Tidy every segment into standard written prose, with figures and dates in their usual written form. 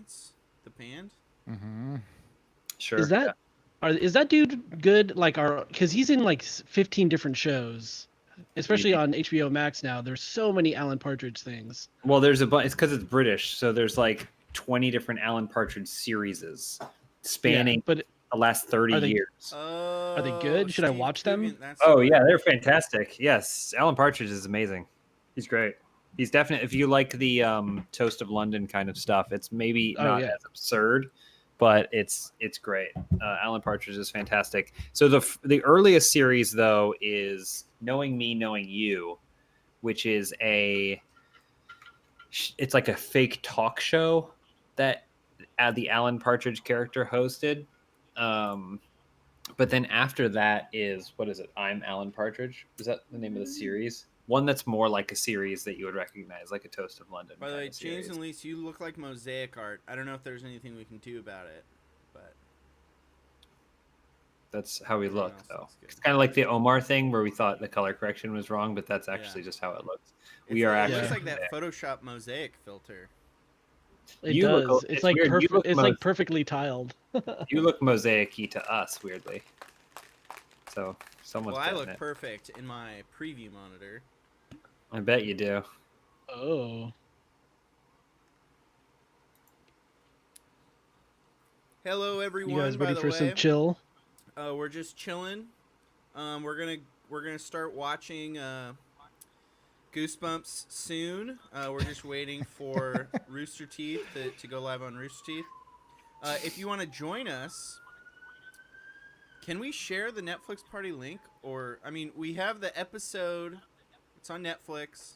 Experience, the band. Mm-hmm. Sure. Is that dude good? Like, because he's in like 15 different shows, especially on HBO Max now. There's so many Alan Partridge things. Well, there's a bunch. It's because it's British, so there's like 20 different Alan Partridge series spanning but the last 30 are they years. are they good? Should I Steve watch Coogan, them? that's Oh the yeah, one. they're fantastic. Yes, Alan Partridge is amazing. He's great. He's definitely, if you like the Toast of London kind of stuff, it's maybe Oh, not yeah. as absurd, but it's great. Alan Partridge is fantastic. So the earliest series though is Knowing Me, Knowing You, which is it's like a fake talk show that the Alan Partridge character hosted. But then after that is, what is it? I'm Alan Partridge. Is that the name of the series? One that's more like a series that you would recognize, like a Toast of London. By the way, kind of James series. and Lise, you look like mosaic art. I don't know if there's anything we can do about it, but That's how we look, else though. looks good. It's kind of like the Omar thing where we thought the color correction was wrong, but that's actually just how it looks. We are It actually. looks like that Photoshop mosaic filter. It You does. look- it's it's like weird. You perfect. look It's like perfectly tiled. You look mosaic-y to us, weirdly. So someone's. Well, I look it. perfect in my preview monitor. I bet you do. Oh. Hello, everyone. You guys by ready the for way, some chill? we're just chilling. We're gonna start watching Goosebumps soon. We're just waiting for Rooster Teeth to go live on Rooster Teeth. If you want to join us, can we share the Netflix party link? Or, I mean, we have the episode. It's on Netflix.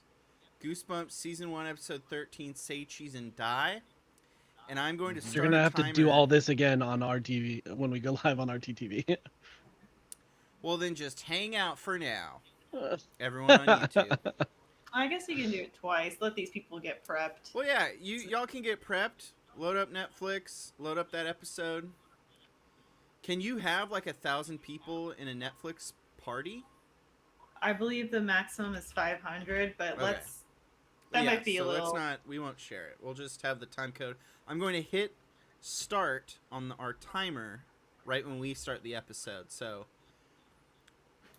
Goosebumps Season 1, Episode 13, Say Cheese and Die. And I'm going to start You're gonna have a timer. to do all this again on RTV when we go live on RTTV. Well, then just hang out for now. Everyone on YouTube. I guess you can do it twice. Let these people get prepped. Well, yeah, y'all can get prepped. Load up Netflix. Load up that episode. Can you have like 1,000 people in a Netflix party? I believe the maximum is 500, but Okay. that might be so a little. we won't share it. We'll just have the time code. I'm going to hit start on our timer right when we start the episode. So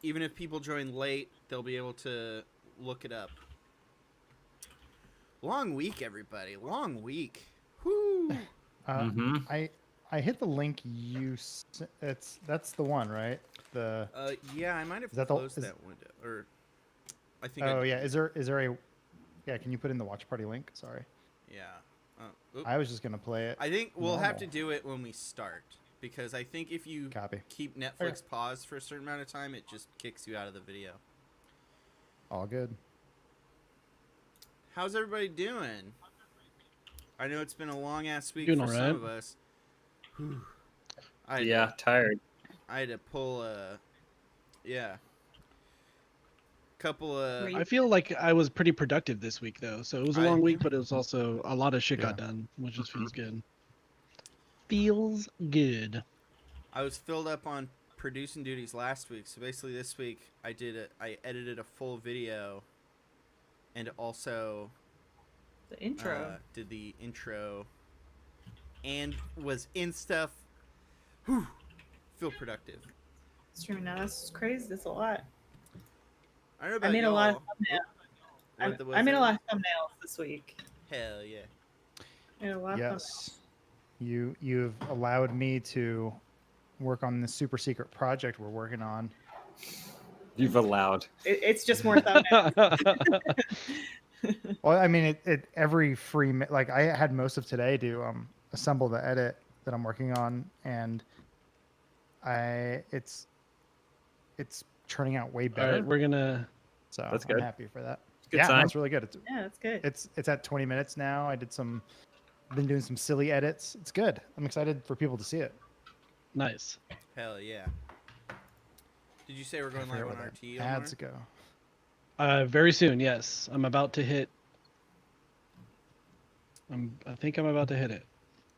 even if people join late, they'll be able to look it up. Long week, everybody. Long week. Whoo! I hit the link that's the one, right? Yeah, I might have Is that closed that window, or I think. Oh yeah, is there a? Yeah, can you put in the watch party link? Sorry. Yeah. I was just gonna play it. I think we'll have normal. to do it when we start, because I think if you Copy. keep Netflix paused for a certain amount of time, it just kicks you out of the video. All good. How's everybody doing? I know it's been a long ass week Doing for all some right. of us. Tired. I had to pull couple of. I feel like I was pretty productive this week though, so it was a long week, but it was also a lot of shit got done, which just feels good. Feels good. I was filled up on producing duties last week, so basically this week I edited a full video, and also The intro. did the intro, and was in stuff. Whew, feel productive. It's true. Now that's crazy. That's a lot. I don't know about I made a lot of y'all. thumbnails. I made a lot of thumbnails this week. Hell yeah. I made a lot of Yes. You've allowed me to work on this super secret project we're working on. You've allowed. It's just more thumbnails. Well, I mean, it every free like I had most of today to assemble the edit that I'm working on, and it's turning out way better. All right, we're gonna. So That's I'm good. happy for that. Good yeah, sign. that's really good. Yeah, that's good. It's at 20 minutes now. Been doing some silly edits. It's good. I'm excited for people to see it. Nice. Hell yeah. Did you say we're going I live forget on where RT? the ads go. Very soon, yes. I'm about to hit. I think I'm about to hit it.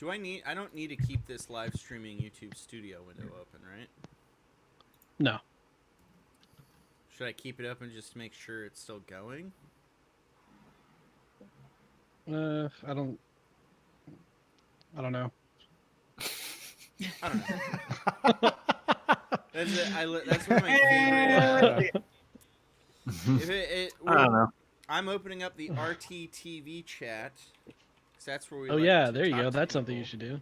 I don't need to keep this live streaming YouTube studio window open, right? No. Should I keep it open just to make sure it's still going? I don't. I don't know. I don't know. That's one of my favorite. I don't know. I'm opening up the RTTV chat. 'Cause that's where we. Oh like yeah, to there you talk go. to That's something you people. should do.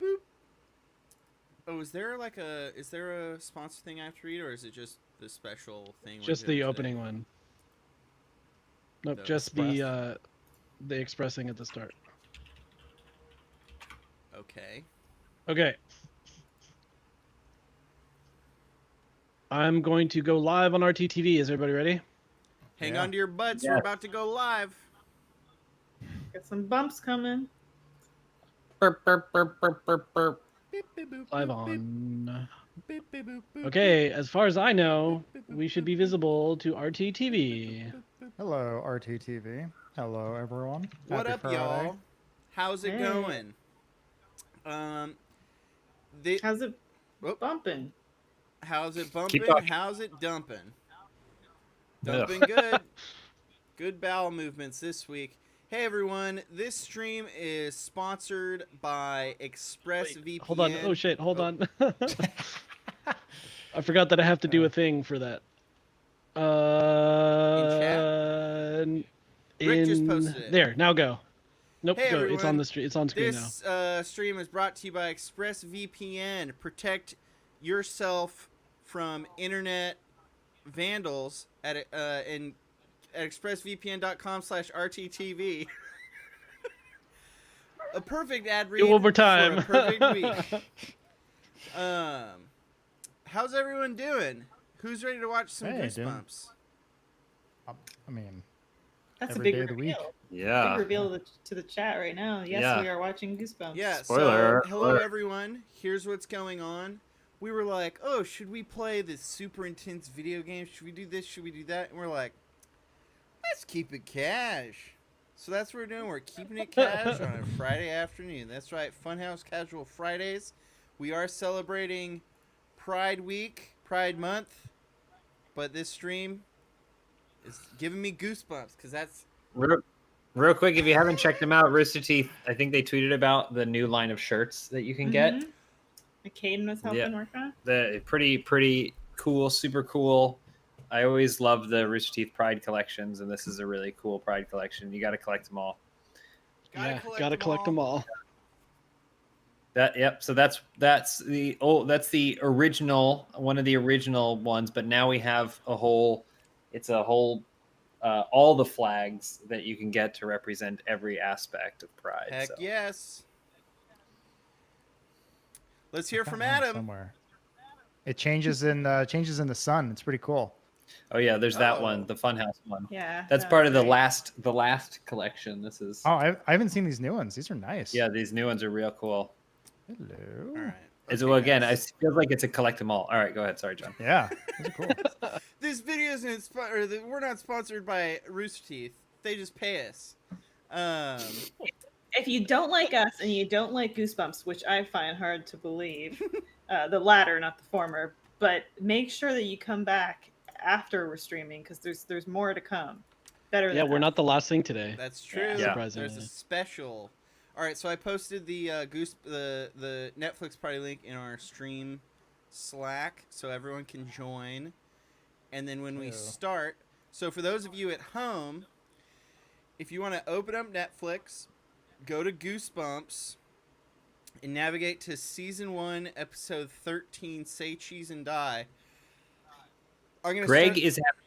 Boop. Oh, is there a sponsor thing I have to read, or is it just the special thing? we're Just doing the today? opening one. Nope, The just Express? the expressing at the start. Okay. Okay. I'm going to go live on RTTV. Is everybody ready? Hang Yeah. on to your butts. We're Yes. about to go live. Got some bumps coming. Burp, burp, burp, burp, burp, burp. Beep, beep, boop, Live boop, beep, on. beep, beep, boop, boop, Okay, as far as I know, beep, beep, we boop, should be boop, visible to beep, RTTV. boop, boop. Hello, RTTV. Hello, everyone. What Happy up, Friday. y'all? How's it Hey. going? How's it Whoop. bumping? How's it Keep bumping? talking. How's it dumping? Ugh. Dumping good. Good bowel movements this week. Hey everyone, this stream is sponsored by ExpressVPN. Hold on. Oh shit, hold Oh. on. I forgot that I have to do a thing for that. Rick just posted it. There, now go. Nope, Hey, go. It's on everyone. the stream. It's on screen now. This stream is brought to you by ExpressVPN. Protect yourself from internet vandals at expressvpn.com/rttv. A perfect ad read Do overtime. for a perfect week. How's everyone doing? Who's ready to watch some Hey, dude. Goosebumps? I mean, That's Every a big day of the week. reveal. Yeah. Big reveal to the chat right now. Yes, Yeah. we are watching Goosebumps. Yeah, Spoiler so hello alert. everyone. Here's what's going on. We were like, oh, should we play this super intense video game? Should we do this? Should we do that? And we're like, let's keep it cash. So that's what we're doing. We're keeping it cash on a Friday afternoon. That's right, Funhaus Casual Fridays. We are celebrating Pride Week, Pride Month, but this stream is giving me goosebumps because that's Real quick, if you haven't checked them out, Rooster Teeth, I think they tweeted about the new line of shirts that you can get. Mhm. Caden was helping work on. The pretty cool, super cool. I always love the Rooster Teeth Pride collections, and this is a really cool Pride collection. You got to collect them all. Gotta collect them all. So that's the original, one of the original ones, but now we have all the flags that you can get to represent every aspect of Pride. heck so. yes. Let's hear I from got mine Adam. somewhere. It changes in the sun. It's pretty cool. Oh yeah, there's that Oh. one, the Funhouse one. Yeah. That's that part was of the great. last collection. This is Oh, I haven't seen these new ones. These are nice. yeah, these new ones are real cool. Hello. All right. As Okay, well, again, guys. it feels like it's a collect them all. All right, go ahead. Sorry, John. Yeah, these are cool. This video isn't we're not sponsored by Rooster Teeth. They just pay us. If you don't like us and you don't like Goosebumps, which I find hard to believe, the latter, not the former, but make sure that you come back after we're streaming because there's more to come. Better. Yeah, than we're that. not the last thing today. That's true. Yeah. There's Surprisingly. a special. All right, so I posted the the Netflix party link in our stream Slack so everyone can join. And then when we Ew. start, so for those of you at home, if you want to open up Netflix, go to Goosebumps and navigate to season 1, episode 13, Say Cheese and Die. I'm gonna Greg start- is having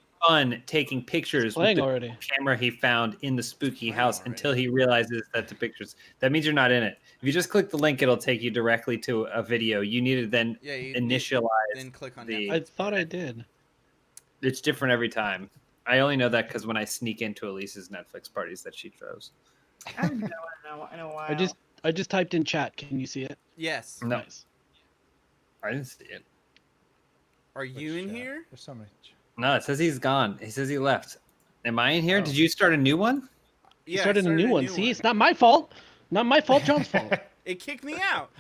fun taking pictures with Playing the already. camera he found in the spooky Playing house already. until he realizes that the pictures. That means you're not in it. If you just click the link, it'll take you directly to a video. You need to then yeah, you initialize. then click on the- Netflix. I thought I did. It's different every time. I only know that because when I sneak into Elise's Netflix parties that she throws. I haven't done one in a while. I just typed in chat. Can you see it? Yes. No. Nice. I didn't see it. Are you in here? There's so much. No, it says he's gone. He says he left. Am I in here? Oh. Did you start a new one? You Yeah, I started a new one. See, one. it's not my fault. Not my fault. John's fault. It kicked me out.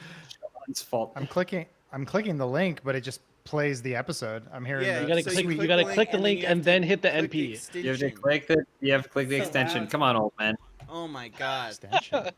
It's fault. I'm clicking the link, but it just plays the episode. I'm hearing Yeah, the You gotta so click. you You click gotta the link, click the and then link you have and to then hit the click the NP. You have to extension. click the. You have to click the So extension. loud. Come on, old man. Oh my god. extension.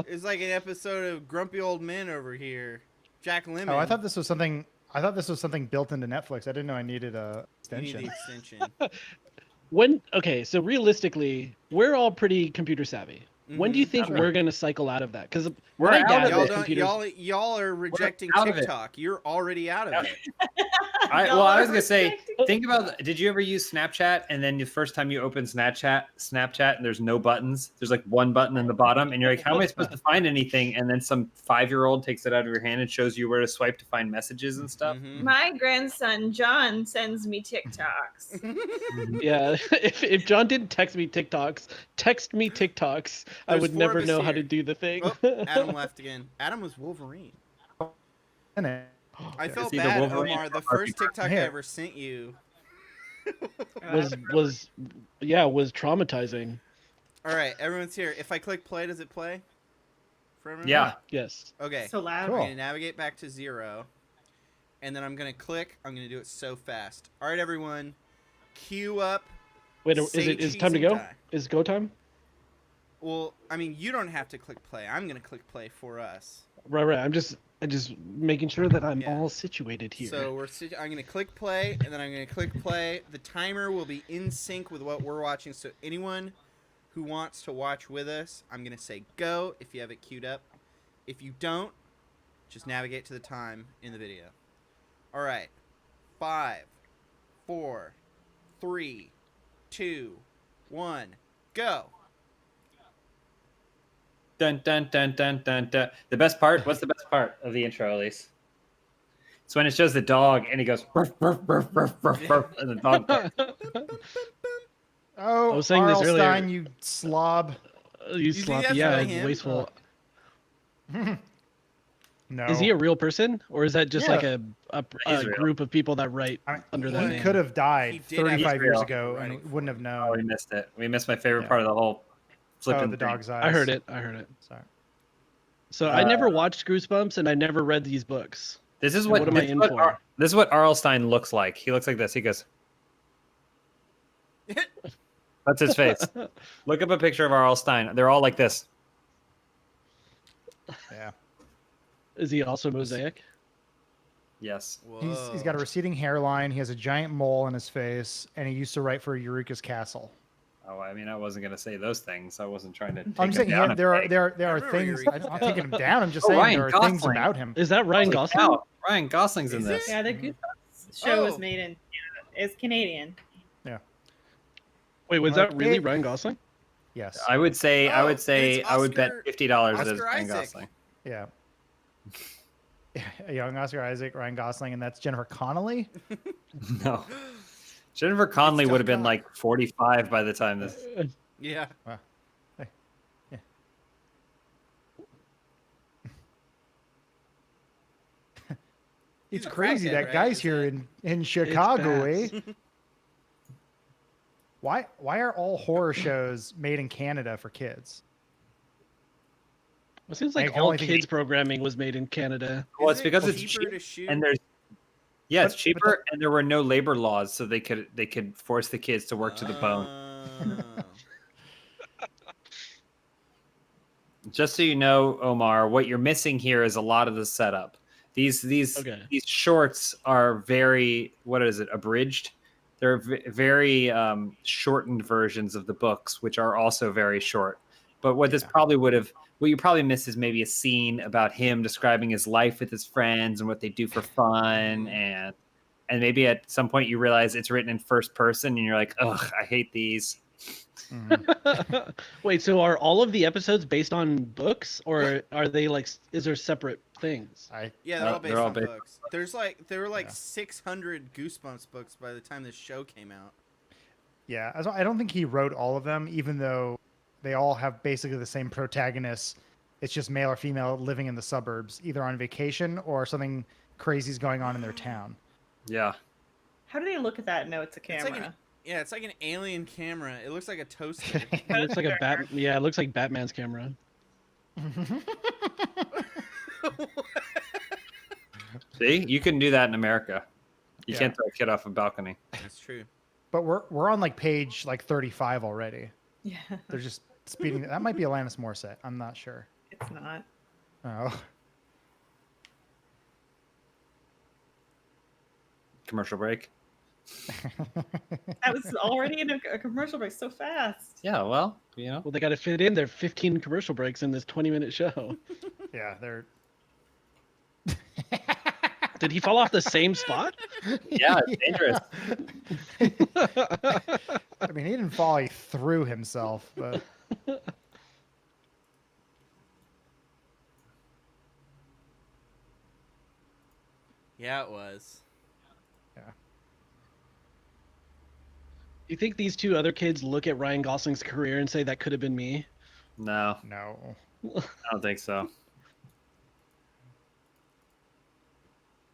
It's like an episode of Grumpy Old Men over here. Jack Lemmon. Oh, I thought this was something. I thought this was something built into Netflix. I didn't know I needed a you need extension. the extension. So realistically, we're all pretty computer savvy. When do you Mhm. think Sure. we're gonna cycle out of that? Because We're my out dad of Y'all was it. don't. computers. Y'all are rejecting out of it. TikTok. You're already out of Yeah. it. Well, I was Y'all gonna say, are think about. Did you ever use Snapchat and then the first time you open Snapchat, and there's no buttons. There's like one button in the bottom, and you're like, how am I supposed to find anything? And then some 5-year-old takes it out of your hand and shows you where to swipe to find messages and stuff. Mhm. My grandson John sends me TikToks. Yeah, if John didn't text me TikToks, I There's would 4 never of us know how here. to do the thing. Oh, Adam left again. Adam was Wolverine. In it. I felt either bad, Wolverine Omar. or The Harvey first TikTok I Here. ever sent you. was traumatizing. All right, everyone's here. If I click play, does it play? For everyone? Yeah. Yes. Okay. So loud. I'm Cool. going to navigate back to 0. And then I'm going to click. I'm going to do it so fast. All right, everyone. Queue up. Wait, Say is it time to cheese go? and die. Is it go time? Well, I mean, you don't have to click play. I'm going to click play for us. Right. I'm just making sure that I'm Yeah. all situated here. So I'm going to click play, and then I'm going to click play. The timer will be in sync with what we're watching. So anyone who wants to watch with us, I'm going to say go if you have it queued up. If you don't, just navigate to the time in the video. All right. 5, 4, 3, 2, 1, go. Dun dun dun dun dun dun. The best part. What's the best part of the intro, Elise? It's when it shows the dog and he goes ruff, ruff, ruff, ruff, ruff, ruff, and the dog. Oh, I was saying this earlier. Arlstein, you slob. You think sloppy, that's yeah, really him? wasteful. No. Is he a real person, or is that just Yeah. like a He's real. group of people that write I mean, under that he name? could have died He did have 35 years real ago writing and wouldn't have Oh, we known. missed it. We missed my favorite Yeah. part of the whole flipping Oh, the thing. dog's eyes. I heard it. Sorry. So I never watched Goosebumps, and I never read these books. This is So what, what am I in for? This is what Arlstein looks like. He looks like this. He goes. That's his face. Look up a picture of Arlstein. They're all like this. Yeah. Is he also Mosaic? Yes. He's got a receding hairline. He has a giant mole on his face, and he used to write for Eureka's Castle. Oh, I mean, I wasn't gonna say those things. I wasn't trying to. I'm take saying him down. there are remember things. Eureka's I'm not taking him down. I'm just Oh, saying Ryan there are things Gosling. about him. Is that Ryan Gosling? Wow, Ryan Gosling's in Is this. it? Yeah, the Goosebumps show was Oh. made in Canada. It's Canadian. Wait, was that really Okay. Ryan Gosling? Yes. I would say, Oh, it's I would bet Oscar- $50 as Oscar Ryan Isaac. Gosling. Yeah. A young Oscar Isaac, Ryan Gosling, and that's Jennifer Connelly. No, Jennifer Connelly It's would have been John like 45 by the time this. Yeah. Yeah. He's It's a crazy crackhead, that right? guy's Is here that- in Chicago, eh? bats. Why are all horror shows made in Canada for kids? It seems I like can all only think- kids programming was made in Canada. Well, it's Isn't it because it's cheaper cheap, to shoot. and there's it's But cheaper, and there were no labor laws, so they could force the kids to work to the bone. Oh. Just so you know, Omar, what you're missing here is a lot of the setup. These Okay. shorts are very, what is it, abridged? They're very shortened versions of the books, which are also very short. But what this probably what you probably miss is maybe a scene about him describing his life with his friends and what they do for fun, and maybe at some point you realize it's written in first person, and you're like, ugh, I hate these. Mhm. Wait, so are all of the episodes based on books, or are they like? Is there separate things? Yeah, they're all based on based- books. There were like Yeah. 600 Goosebumps books by the time this show came out. Yeah, I don't think he wrote all of them, even though they all have basically the same protagonists. It's just male or female living in the suburbs, either on vacation or something crazy's going on in their town. Yeah. How do they look at that and know it's a It's camera? like Yeah, it's like an alien camera. It looks like a toaster. It looks like a bat. Yeah, it looks like Batman's camera. See, you couldn't do that in America. You Yeah. can't throw a kid off a balcony. That's true. But we're on like page like 35 already. Yeah, They're just speeding. That might be Alanis Morissette. I'm not sure. it's not. Oh, Commercial break. That was already in a commercial break so fast. Yeah, well, you know. Well, they got to fit in their 15 commercial breaks in this 20-minute show. yeah, they're. Did he fall off the same spot? Yeah, it's dangerous. I mean, he didn't fall. He threw himself. But Yeah, it was. You think these two other kids look at Ryan Gosling's career and say that could have been me? No, no. I don't think so.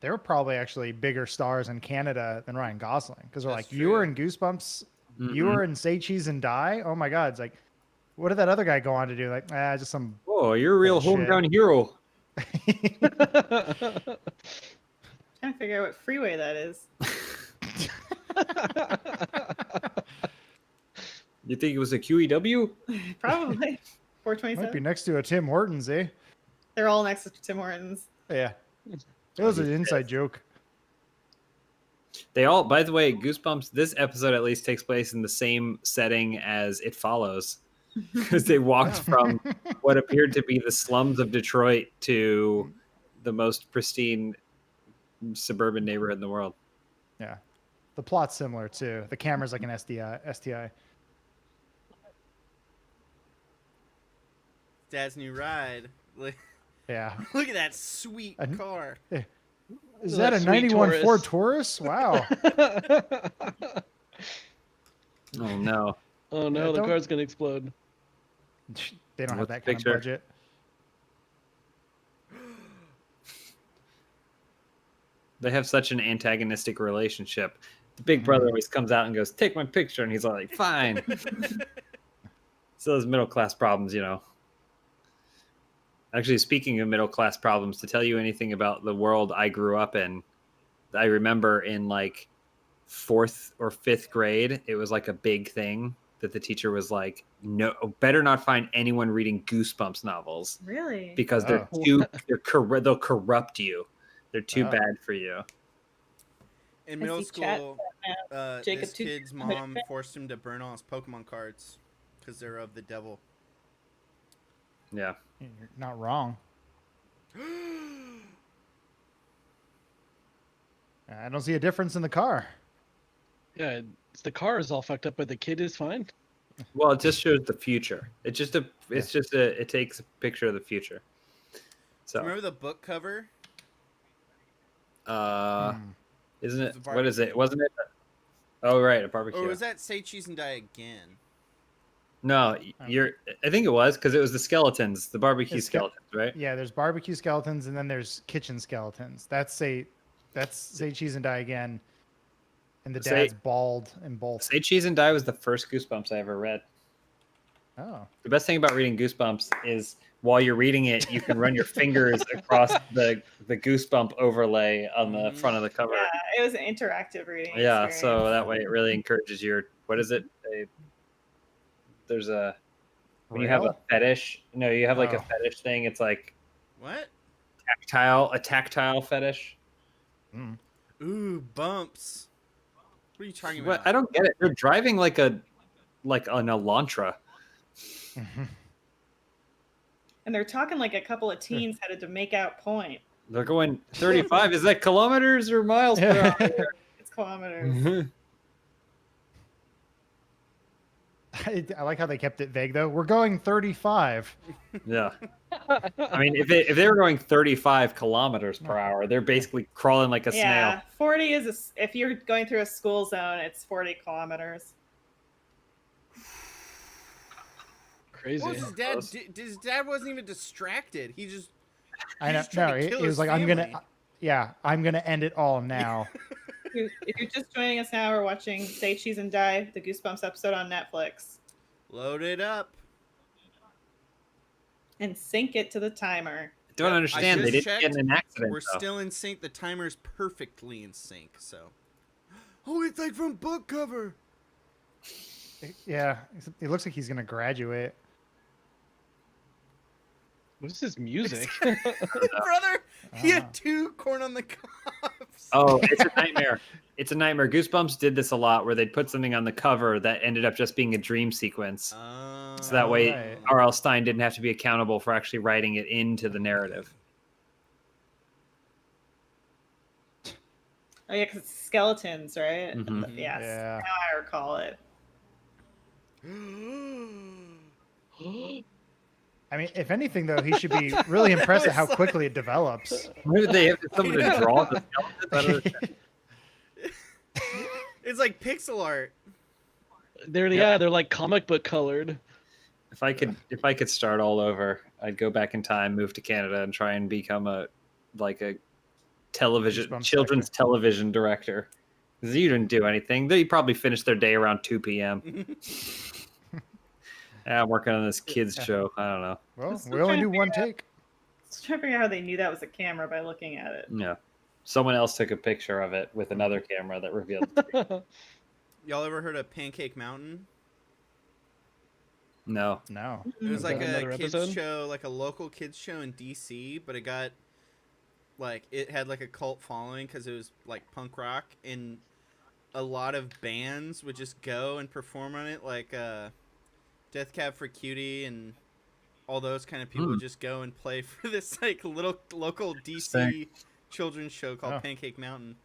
They were probably actually bigger stars in Canada than Ryan Gosling because they're That's like, you were true. in Goosebumps, you Mhm. were in Say Cheese and Die. Oh my God! It's like, what did that other guy go on to do? Like, just some. Oh, you're a real Bullshit. hometown hero. Trying to figure out what freeway that is. You think it was a QEW? Probably Might be 427. next to a Tim Hortons, eh? They're all next to Tim Hortons. Yeah. It was an inside joke. They all, by the way, Goosebumps, this episode at least takes place in the same setting as It Follows. Because they walked from what appeared to be the slums of Detroit to the most pristine suburban neighborhood in the world. Yeah. The plot's similar too. The camera's like an STI. Dad's new ride. Look Yeah. at that sweet A- car. Is That that a sweet 91 Taurus. Ford Taurus? Wow. Oh, no. Oh no, Yeah, the don't- car's gonna explode. They don't have What's that the kind of picture? budget. They have such an antagonistic relationship. The big brother always comes out and goes, "Take my picture," and he's like, "Fine." So those middle class problems, you know. Actually, speaking of middle class problems, to tell you anything about the world I grew up in, I remember in like 4th or 5th grade, it was like a big thing that the teacher was like, "No, better not find anyone reading Goosebumps novels Really? because they'll corrupt you. They're too Oh. bad for you." In I middle see chat school, Jacob this too- kid's mom forced him to burn all his Pokemon cards because they're of the devil. Yeah. You're not wrong. I don't see a difference in the car. Yeah, the car is all fucked up, but the kid is fine. Well, it just shows the future. It takes a picture of the future. So, Remember the book cover? isn't it? It's a What is it? barbecue. Wasn't it? Oh, right, a barbecue. Or was that Say Cheese and Die again? No, I think it was because it was the skeletons, the barbecue It's skeletons, right? Yeah, there's barbecue skeletons and then there's kitchen skeletons. That's Say Cheese and Die again. And the Say- dad's bald in both. Say Cheese and Die was the first Goosebumps I ever read. Oh. The best thing about reading Goosebumps is while you're reading it, you can run your fingers across the Goosebump overlay on the front of the cover. Yeah, it was an interactive reading. Yeah, experience. so that way it really encourages your, what is it? There's a, when you have a Rail? fetish, no, you have like a Oh. fetish thing. It's like What? a tactile fetish. Mm. Ooh, bumps. What are you talking What? about? I don't get it. They're driving like an Elantra. And they're talking like a couple of teens headed to make out point. They're going 35. Is that kilometers or miles per hour? It's kilometers. I like how they kept it vague though. We're going 35. Yeah. I mean, if they were going 35 kilometers per hour, they're basically crawling like a Yeah, snail. 40 is if you're going through a school zone, it's 40 kilometers. Crazy. What was his dad? His dad wasn't even distracted. He just. I know. just tried No, to he kill was his like, I'm family. gonna end it all now. If you're just joining us now, we're watching Say Cheese and Die, the Goosebumps episode on Netflix, Load it up. and sync it to the timer. Don't Yep, I understand. They just didn't get in an accident. We're though. still in sync. The timer's perfectly in sync. So, holy thing from book cover. Yeah, it looks like he's gonna graduate. What's this music? Brother, he Ah. had 2 corn on the cobs. Oh, it's a nightmare. It's a nightmare. Goosebumps did this a lot where they'd put something on the cover that ended up just being a dream sequence. So that way Right. R.L. Stine didn't have to be accountable for actually writing it into the narrative. Oh yeah, because it's skeletons, right? Mhm. Yes. Yeah. Now I recall it. I mean, if anything, though, he should be really impressed at how quickly it develops. Maybe they have someone to draw the skeletons. It's like pixel art. They're like comic book colored. If I could start all over, I'd go back in time, move to Canada, and try and become a television Goosebumps children's television director. 'Cause you didn't do anything. They probably finished their day around 2 p.m. I'm working on this kids show. I don't know. Well, Still we only trying do to one figure out- take. Just trying to figure out how they knew that was a camera by looking at it. Yeah. Someone else took a picture of it with another camera that revealed. Y'all ever heard of Pancake Mountain? No. No. It was Is like that a another kids episode? show, like a local kids show in DC, but it had like a cult following because it was like punk rock, and a lot of bands would just go and perform on it, like Death Cab for Cutie and all those kind of people would just go and play for this like little local DC children's show called Oh. Pancake Mountain.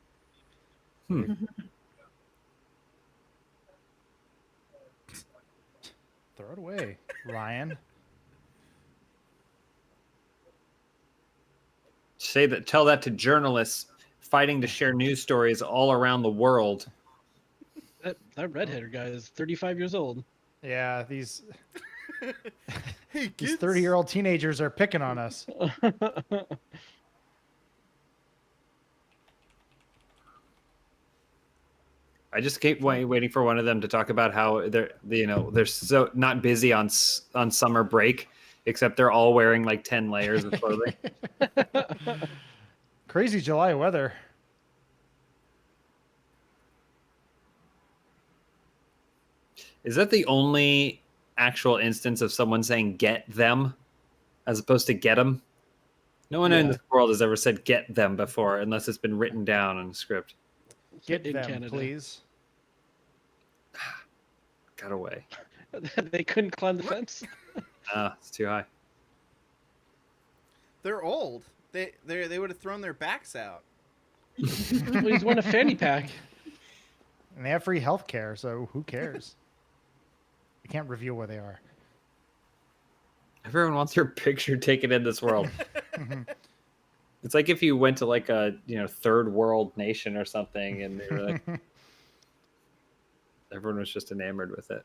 Throw it away, Ryan. Tell that to journalists fighting to share news stories all around the world. That redheaded guy is 35 years old. Yeah, these Hey, these kids. 30-year-old teenagers are picking on us. I just keep waiting for one of them to talk about how they're so not busy on summer break, except they're all wearing like 10 layers of clothing. Crazy July weather. Is that the only actual instance of someone saying "get them" as opposed to "get them"? No one in Yeah. this world has ever said "get them" before, unless it's been written down in the script. Get in them, Canada. please. Got away. They couldn't climb the fence. It's too high. They're old. They would have thrown their backs out. Well, he's won a fanny pack. And they have free health care, so who cares? I can't reveal where they are. Everyone wants their picture taken in this world. It's like if you went to like a third world nation or something, and they were like, everyone was just enamored with it.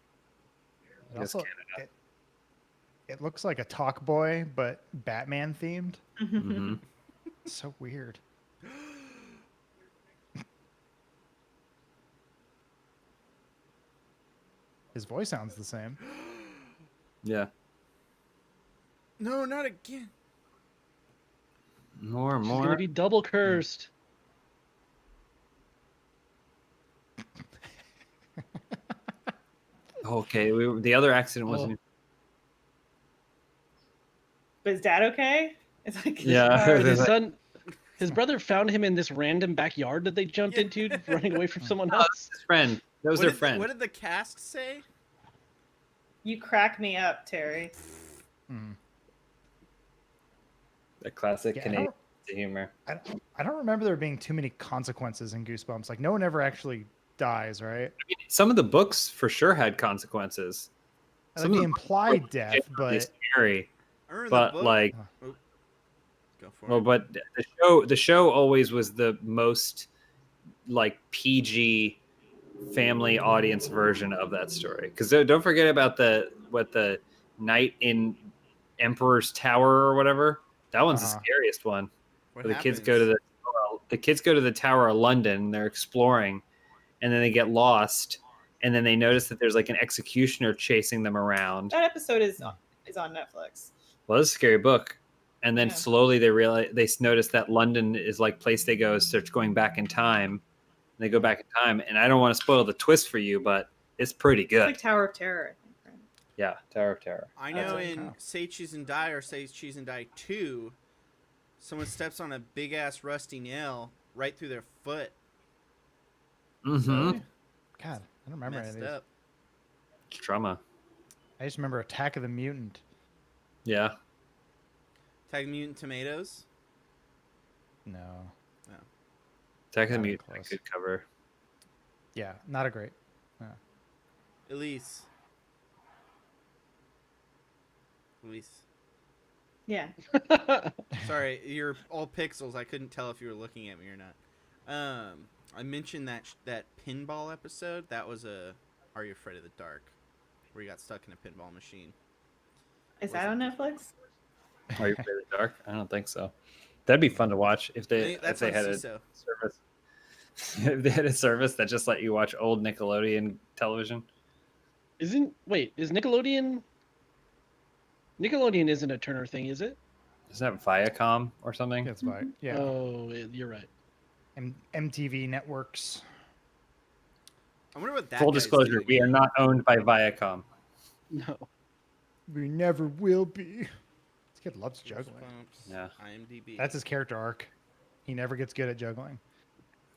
It I guess also, Canada. it looks like a Talk Boy, but Batman themed. Mhm. It's so weird. His voice sounds the same. Yeah. No, not again. More and She's more. gonna be double cursed. Okay, the other accident wasn't. But is Dad okay? It's like Yeah. His son, his brother found him in this random backyard that they jumped Yeah. into, running away from someone Oh, else. that's his friend. That was their friend. What did the cast say? You crack me up, Terry. Mm. The classic Yeah, I Canadian humor. I don't remember there being too many consequences in Goosebumps. Like, no one ever actually dies, right? I mean, some of the books for sure had consequences. Like Some the of the implied death, Genuinely but scary. I remember But the book. like, Oh, go for well, it. but the show always was the most like PG family audience version of that story. Because don't forget about the night in Emperor's Tower or whatever. That one's the Uh-huh. scariest one. What Where the kids go to the Tower of London. They're exploring, and then they get lost, and then they notice that there's like an executioner chasing them around. That episode is on Netflix. Well, it's a scary book, and then Yeah. slowly they notice that London is like place they go, so they're going back in time. They go back in time, and I don't want to spoil the twist for you, but it's pretty It's good. like Tower of Terror, I think. Right? Yeah, Tower of Terror. I That's know it. in Oh. Say Cheese and Die or Say Cheese and Die 2, someone steps on a big ass rusty nail right through their foot. Mm-hmm. So, God, I don't remember any of messed these. up. It's trauma. I just remember Attack of the Mutant. Yeah. Tag Mutant Tomatoes. No. Attack of the Not even Mutant, close. good cover. Yeah, not a great. Elise. Elise. Yeah. Sorry, you're all pixels. I couldn't tell if you were looking at me or not. I mentioned that pinball episode. That was a Are You Afraid of the Dark, where you got stuck in a pinball machine. Is that on Netflix? Are you afraid of the dark? I don't think so. That'd be fun to watch if they That's if they on had CISO. a service. If they had a service that just let you watch old Nickelodeon television. Is Nickelodeon? Nickelodeon isn't a Turner thing, is it? Isn't that Viacom or something? That's right. Yeah. Oh, you're right. MTV networks. I wonder what that. Full guy's disclosure: doing. we are not owned by Viacom. No. We never will be. This kid loves juggling. Goosebumps, Yeah. IMDb. That's his character arc. He never gets good at juggling.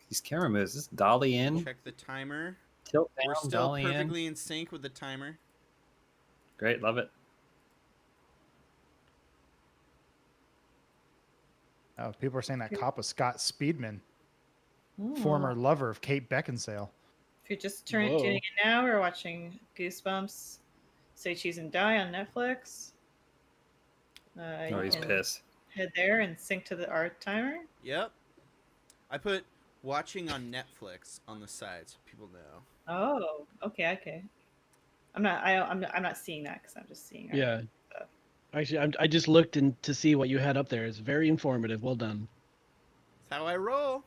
These camera moves. Is this dolly in? Check the timer. Tilt down, We're still dolly in. perfectly in sync with the timer. Great, love it. Oh, people are saying that cop was Scott Speedman, Ooh. former lover of Kate Beckinsale. If you're just Whoa. tuning in now, we're watching Goosebumps, Say Cheese and Die on Netflix. Oh, You he's can pissed. Head there and sync to the art timer. Yep. I put watching on Netflix on the side so people know. Oh, okay. I'm not seeing that because I'm just seeing. Art. Yeah. Actually, I just looked to see what you had up there. It's very informative. Well done. That's how I roll.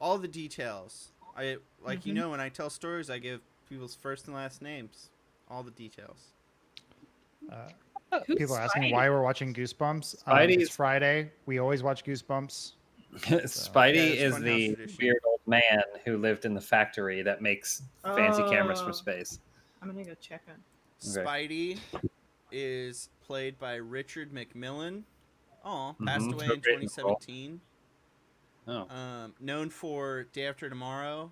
All the details. You Mhm. know, when I tell stories, I give people's first and last names. All the details. Who's People are asking Spidey? why we're watching Goosebumps. Spidey's- It's Friday. We always watch Goosebumps. Spidey Yeah, it's is Funhaus the tradition. weird old man who lived in the factory that makes fancy cameras Oh. from space. I'm gonna go check on. Okay. Spidey is played by Richard McMillan. Oh, passed Mhm. away So in great in the role. 2017. Oh, Known for Day After Tomorrow,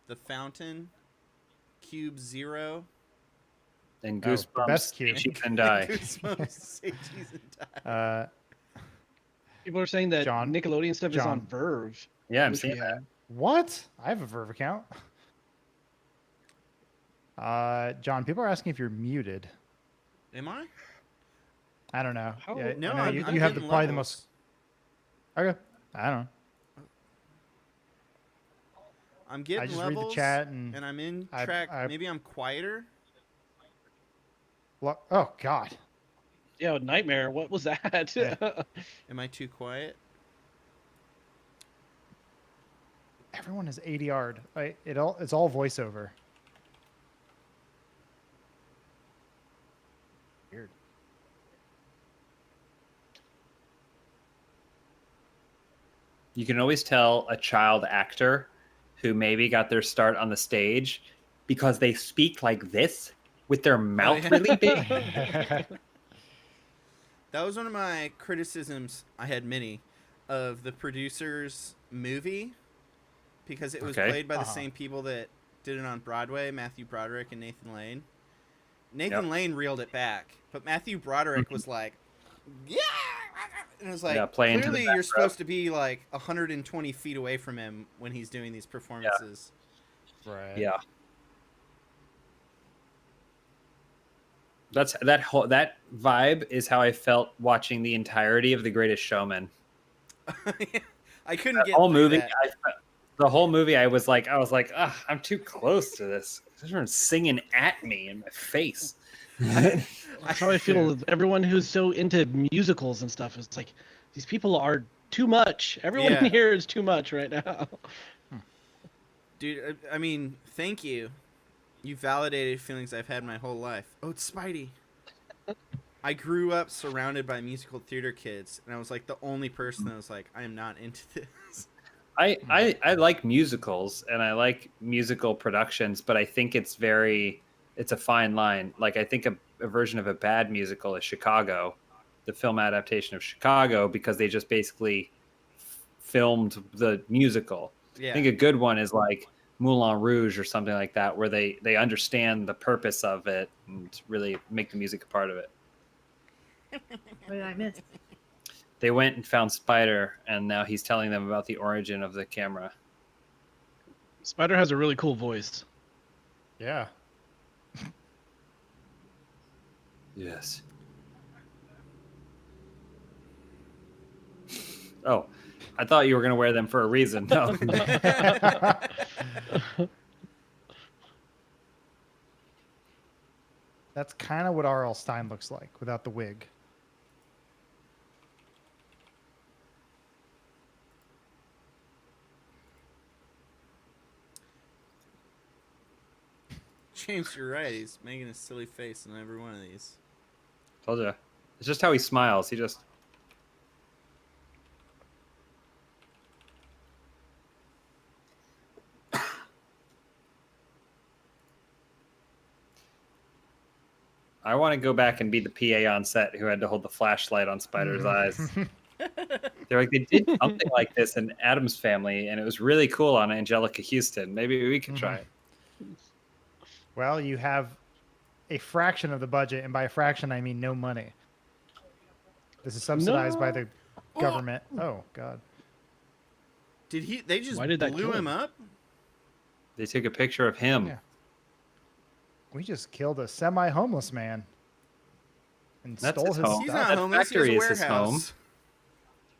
The Fountain, Cube and Zero, Oh, the Goosebumps. best cube. Cheap and die. Goosebumps, Say Cheese and Die. People are saying that John- Nickelodeon stuff is on John. Verve. Yeah, I'm which we seeing that. have. What? I have a Verve account. John, people are asking if you're muted. Am I? I don't know. How- Yeah, No, I know I'm, you, I'm you have getting probably the levels. most. Okay, I don't know. I'm getting I just levels, read the chat and I'm in I- track. I- Maybe I'm quieter. oh God, Yeah, Nightmare. What was that? Yeah. Am I too quiet? everyone is ADR'd. It's all voiceover. Weird. You can always tell a child actor who maybe got their start on the stage because they speak like this with their mouth yeah. really big. That was one of my criticisms. I had many of the producer's movie because it was Okay. played by the Uh-huh. same people that did it on Broadway, Matthew Broderick and Nathan Lane. Nathan Lane reeled it back, but Matthew Broderick was like, "Yeah," and it was like, Yeah, playing to the clearly back you're row. supposed to be like 120 feet away from him when he's doing these performances. Right. Yeah. That's that vibe is how I felt watching the entirety of The Greatest Showman. I couldn't That get whole through movie, that. the whole movie, I was like, I'm too close to this. Everyone's singing at me in my face. That's how I feel with everyone who's so into musicals and stuff. It's like these people are too much. Everyone Yeah. here is too much right now. Dude, I mean, thank you. You validated feelings I've had my whole life. Oh, it's Spidey. I grew up surrounded by musical theater kids, and I was like the only person that was like, I am not into this. I like musicals and I like musical productions, but I think it's a fine line. Like I think a version of a bad musical is Chicago, the film adaptation of Chicago, because they just basically filmed the musical. I think Yeah. a good one is like Moulin Rouge or something like that, where they understand the purpose of it and really make the music a part of it. What did I miss? They went and found Spider, and now he's telling them about the origin of the camera. Spider has a really cool voice. Yeah. Yes. Oh, I thought you were going to wear them for a reason. No. That's kind of what R.L. Stein looks like without the wig. James, you're right. He's making a silly face in every one of these. Told you. It's just how he smiles. He just. I want to go back and be the PA on set who had to hold the flashlight on Spider's eyes. They're like, they did something like this in Addams Family, and it was really cool on Angelica Houston. Maybe we could try it. Well, you have a fraction of the budget, and by a fraction, I mean no money. This is subsidized by the government. Oh, God. They just Why did that blew kill him him? up? They took a picture of him. Yeah. We just killed a semi-homeless man and That's stole his his home. He's stuff. not That homeless. He has a factory is his warehouse. home.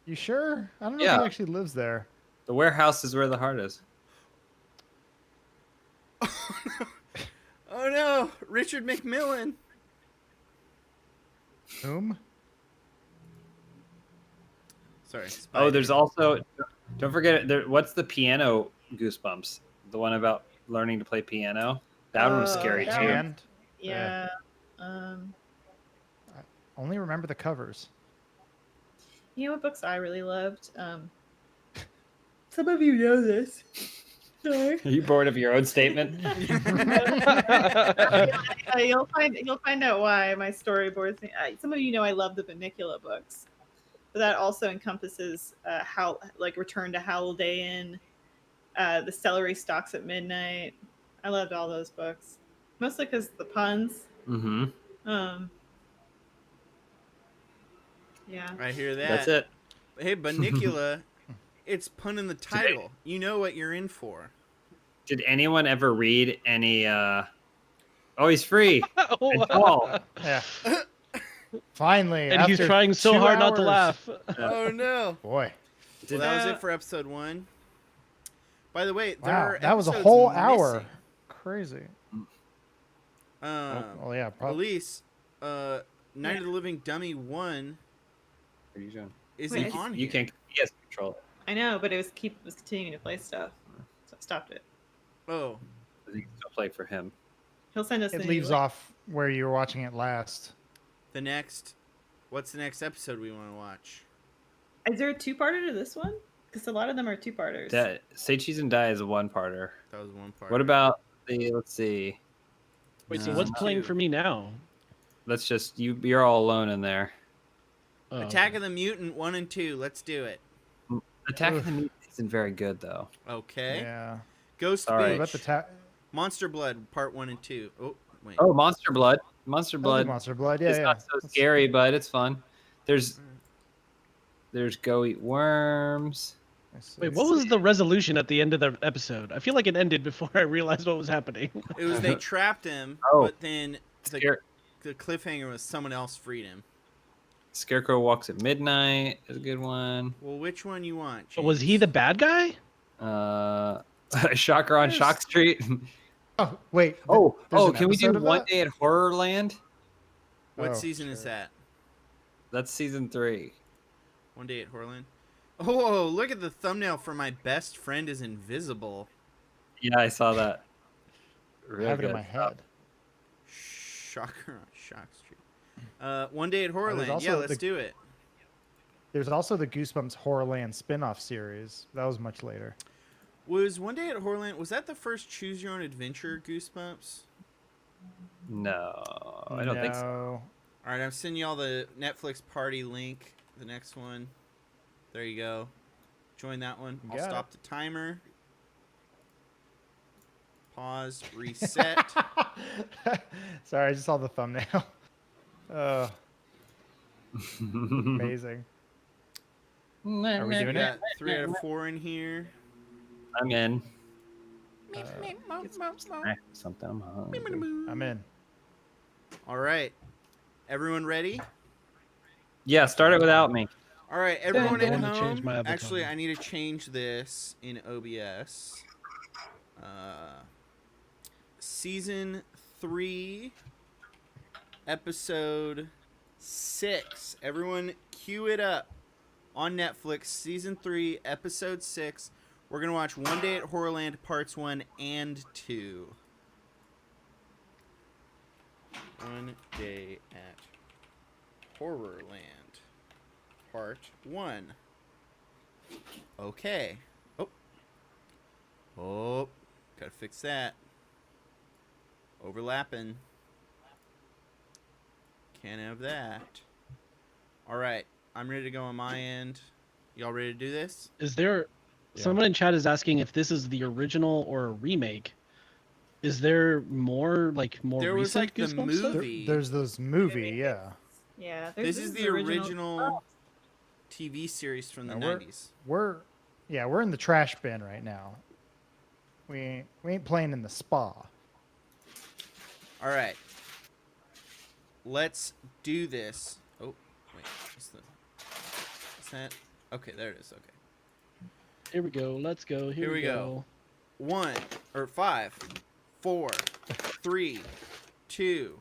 You sure? I don't know if Yeah. he actually lives there. The warehouse is where the heart is. Oh no, Richard McMillan. Whom? Sorry. Oh, Spider. there's also. Don't forget. What's the piano Goosebumps? The one about learning to play piano. That one was scary that too. one- And Yeah. only remember the covers. You know what books I really loved? Some of you know this. Sorry. Are you bored of your own statement? You'll find out why my storyboards. Some of you know I love the Bunnicula books, but that also encompasses Return to Howlday The Celery Stalks at Midnight. I loved all those books, mostly because the puns. Mm-hmm. Yeah. I hear that. That's it. Hey, Bunnicula, it's pun in the title. You know what you're in for. Did anyone ever read any? Oh, he's free. Oh, And tall. Yeah. Finally. and he's after trying so 2 hard not to hours. laugh. Oh no. Boy. Well, that was it for episode 1. By the way, there Wow. are That was a episodes whole hour. missing. Crazy. Um, Oh, yeah. Probably. Elise, Night of the Living Dummy 1 What are you doing? isn't Wait, on You here. can't. He has control it. I know, but it was continuing to play stuff, so I stopped it. Oh, I think it's still play for him. He'll send us. It the leaves new off where you were watching it last. what's the next episode we want to watch? Is there a two-parter to this one? Because a lot of them are two-parters. Say Cheese and Die is a one-parter. That was one part. What about the? Let's see. Wait, so Uh, what's playing for me now? Let's just you're all alone in there. Oh, Attack of the Mutant 1 and 2? Let's do it. Attack of the Mutant isn't very good though. Okay. Yeah. Ghost All right. Bitch. What about the Monster Blood Part 1 and 2. Oh, wait. Oh, Monster Blood. Monster Blood. Monster Blood. Yeah, It's yeah. not so That's- scary, but it's fun. There's Go Eat Worms. Wait, what was the resolution at the end of the episode? I feel like it ended before I realized what was happening. It was they trapped him, Oh. but then Scare- the cliffhanger was someone else freed him. Scarecrow Walks at Midnight is a good one. Well, which one you want? But was he the bad guy? Shocker on Shock Street. Oh, wait. Oh, there's an can we do episode of One that? Day at Horrorland? What Oh, season is sure. that? That's season 3. One Day at Horland. Oh, look at the thumbnail for My Best Friend is Invisible. Yeah, I saw that. I Real have it in good my head. Shocker on Shock Street. One Day at Horrorland. also Yeah, let's the- do it. There's also the Goosebumps Horrorland spin-off series. That was much later. Was One Day at Horrorland, was that the first Choose Your Own Adventure Goosebumps? No, I don't think so. No. All right, I'm sending y'all the Netflix party link. The next one. There you go. Join that one. I'll Got stop the timer. Pause. Reset. Sorry, I just saw the thumbnail. Amazing. Are we We doing got it? 3 out of 4 in here. I'm in. Uh, Something. I'm hungry. I'm in. All right. Everyone ready? Yeah, start it without me. All right, everyone I at wanna change home. my avatar. Actually, I need to change this in OBS. Season 3, episode 6. Everyone, cue it up on Netflix. Season 3, episode 6. We're gonna watch One Day at Horrorland parts 1 and 2. One Day at Horrorland, part 1. Okay. Oh, gotta fix that. Overlapping. Can't have that. All right, I'm ready to go on my end. Y'all ready to do this? Is there Yeah. someone in chat is asking if this is the original or a remake? Is there more There was, recent like, the Goosebumps stuff? There- movie. there's this movie, yeah. Yeah, This is the original TV series from the Now we're- 90s. We're in the trash bin right now. We ain't playing in the spa. All right. Let's do this. Oh, wait. Is that? Okay, there it is. Okay. Here we go. Let's go. Here we go. 5, 4, 3, 2,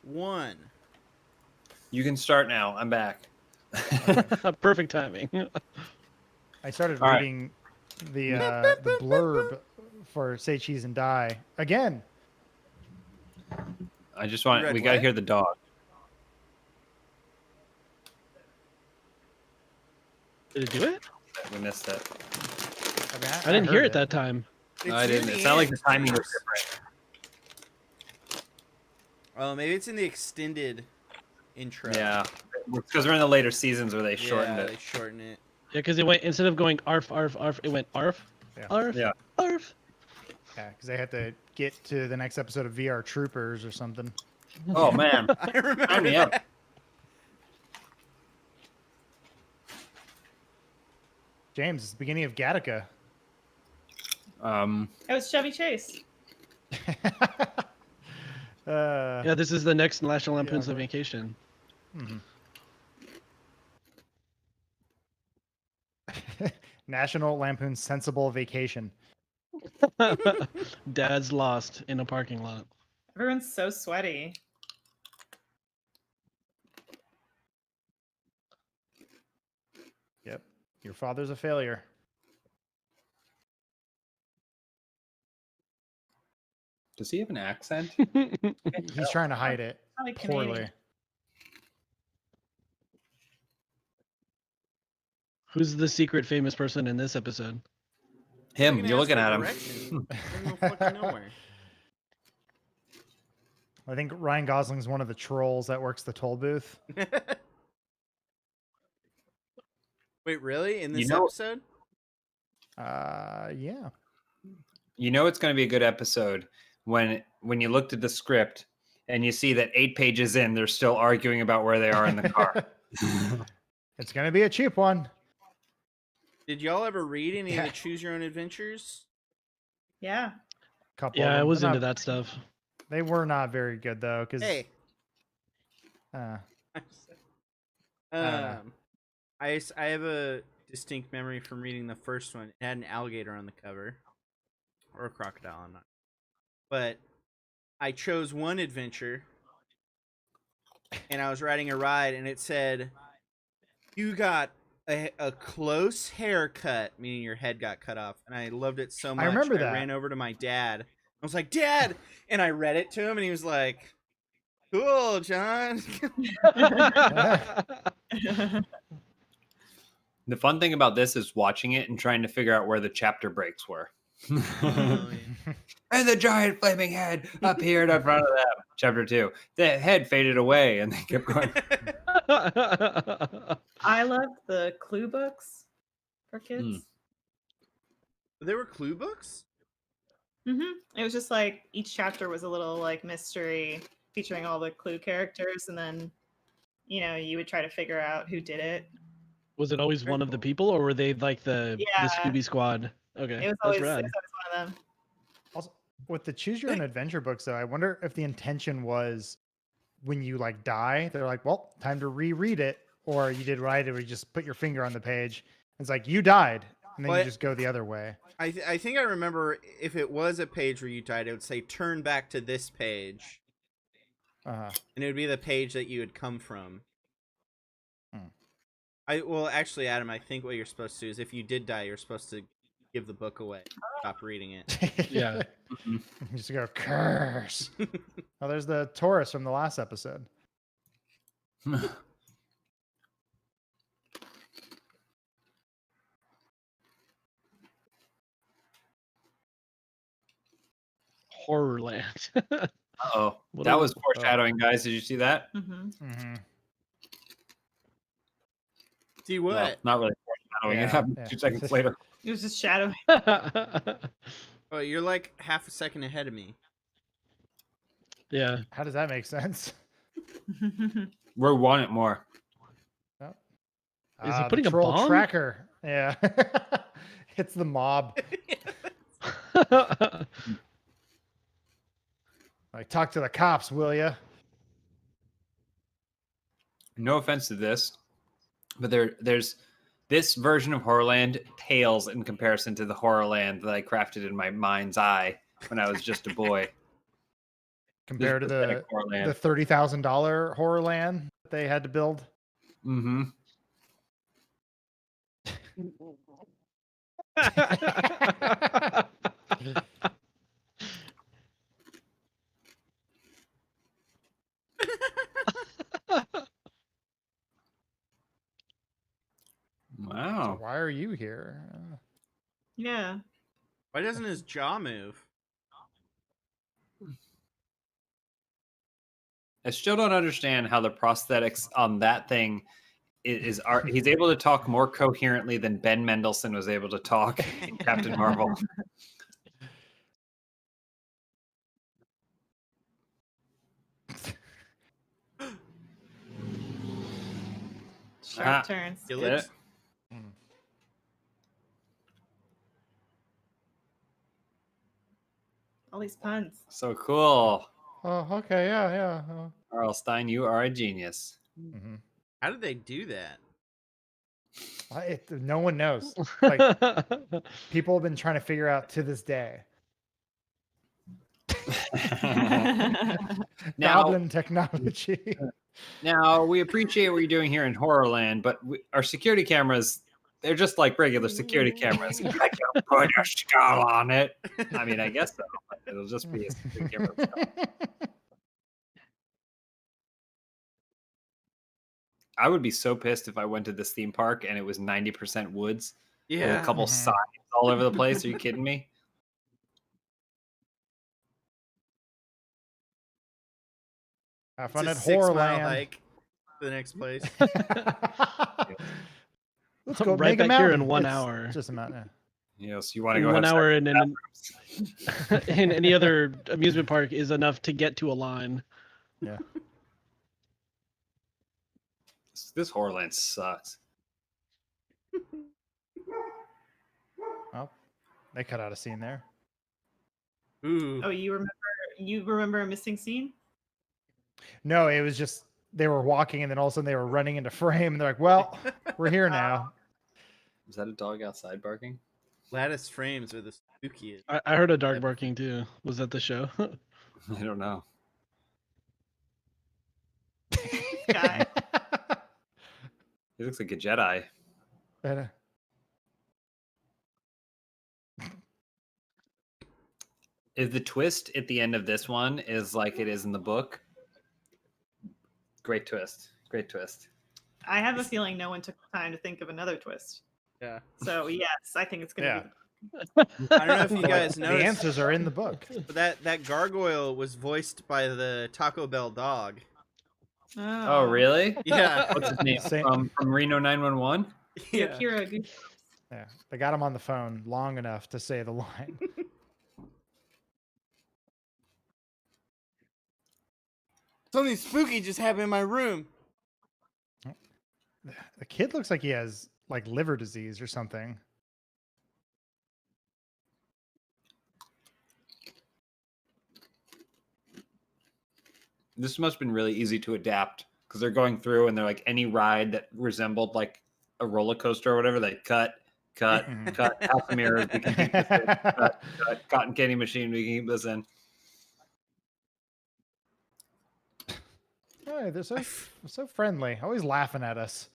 1. You can start now. I'm back. Perfect timing. I started All right. reading the blurb for Say Cheese and Die again. I just want. read We gotta what? hear the dog. Did it do it? We missed it. I, mean, I didn't hear heard it that time. No, I in didn't. the It sounded like the end. timing was different. Oh, maybe it's in the extended intro. Yeah, because we're in the later seasons where they shortened yeah, it. they shorten it. Yeah, because it went instead of going arf arf arf, it went arf, Yeah. arf, Yeah. arf. Yeah, because they had to get to the next episode of VR Troopers or something. Oh man, I remember Sign me up. that. James, it's the beginning of Gattaca. It was Chevy Chase. Yeah, this is the next National Lampoon's right. Vacation. mhm. National Lampoon's Sensible Vacation. Dad's lost in a parking lot. Everyone's so sweaty. Yep. Your father's a failure. does he have an accent? He's trying to hide it Probably poorly. Canadian. Who's Who's the secret famous person in this episode? Him. gonna You're ask looking for at him. directions. Doesn't go fucking nowhere. I think Ryan Gosling's one of the trolls that works the toll booth. Wait, really? In You this know- episode? Yeah. You know it's going to be a good episode when you looked at the script and you see that 8 pages in, they're still arguing about where they are in the car. It's gonna be a cheap one. Did y'all ever read any of Yeah. the Choose Your Own Adventures? Yeah. Couple. of Yeah, I them. was They're into not- that stuff. They were not very good though, because Hey. don't know. I have a distinct memory from reading the first one. It had an alligator on the cover, or a crocodile. I'm not. But I chose one adventure, and I was riding a ride, and it said, "You got a close haircut," meaning your head got cut off. And I loved it so much. remember I that. ran over to my dad. I was like, "Dad," and I read it to him, and he was like, Cool, John. The fun thing about this is watching it and trying to figure out where the chapter breaks were. Oh, yeah. And the giant flaming head appeared in front of them. Chapter 2. The head faded away and they kept going. I loved the clue books for kids. Mm. There were clue books? It was just like each chapter was a little like mystery featuring all the clue characters, and then you would try to figure out who did it. Was it always one of the people, or were they like the Yeah. Scooby Squad? Okay, It was that's always rad. one of them. Also, with the choose your own adventure books, though, I wonder if the intention was when you like die, they're like, well, time to reread it, or you did right, or you just put your finger on the page. It's like you died, and then you But- just go the other way. I think I remember if it was a page where you died, it would say turn back to this page. Uh-huh. And it would be the page that you had come from. Hmm. Well, actually, Adam, I think what you're supposed to do is if you did die, you're supposed to give the book away. Stop reading it. Yeah. You just go curse. Oh, there's the Taurus from the last episode. Horrorland. Oh, What that a- was foreshadowing, guys. Did you see that? Mm-hmm. See what? No, not really foreshadowing. Yeah, It happened yeah. 2 seconds later. It was just shadowing. Oh, you're like half a second ahead of me. Yeah. How does that make sense? We want it more. Oh. Is he The putting a troll bomb? tracker? Yeah. It's the mob. Like, talk to the cops, will ya? No offense to this, but there's this version of Horrorland pales in comparison to the Horrorland that I crafted in my mind's eye when I was just a boy. Compared to the Horrorland. $30,000 horror land that they had to build. Mm-hmm. So Wow. why are you here? Yeah. Why doesn't his jaw move? I still don't understand how the prosthetics on that thing is art. He's able to talk more coherently than Ben Mendelsohn was able to talk in Captain Marvel. Sharp Ah, turns. It Get looks. it? All these puns. So cool. Oh, okay, yeah. Oh. Carl Stein, you are a genius. Mm-hmm. How did they do that? No one knows. Like, people have been trying to figure out to this day. Now, Goblin technology. now we appreciate what you're doing here in Horrorland, but our security cameras, they're just like regular security cameras. I can put a skull on it. I mean, I guess so. But it'll just be a security camera. I would be so pissed if I went to this theme park and it was 90% woods with a couple Mhm. signs all over the place. Are you kidding me? Have It's fun a at 6-mile Horrorland. hike to the next place. Let's go Right make a back here in mountain. 1 It's hour. Just a mountain. Yes, you want to In go 1 have hour sex and in any other amusement park is enough to get to a line. Yeah. This Horrorland sucks. Well, they cut out a scene there. Ooh. Oh, you remember a missing scene? No, it was just they were walking and then all of a sudden they were running into frame and they're like, well, we're here now. Is that a dog outside barking? Lattice frames are the spookiest. I heard a dog barking too. Was that the show? I don't know. Guy. He looks like a Jedi. But, Is the twist at the end of this one is like it is in the book? Great twist. Great twist. I have a feeling no one took the time to think of another twist. Yeah. So yes, I think it's gonna Yeah. be. I don't know if you guys The noticed, answers are in the book. but that gargoyle was voiced by the Taco Bell dog. Oh, really? Yeah. What's his name? Same- From Reno 911? Yeah. Akira Goosebumps. Yeah, they got him on the phone long enough to say the line. Something spooky just happened in my room. The kid looks like he has like liver disease or something. This must have been really easy to adapt because they're going through and they're like any ride that resembled like a roller coaster or whatever, they cut, cut, house of mirrors, we can keep this in. Cut, cotton candy machine, we can keep this in. Oh, they're so friendly, always laughing at us.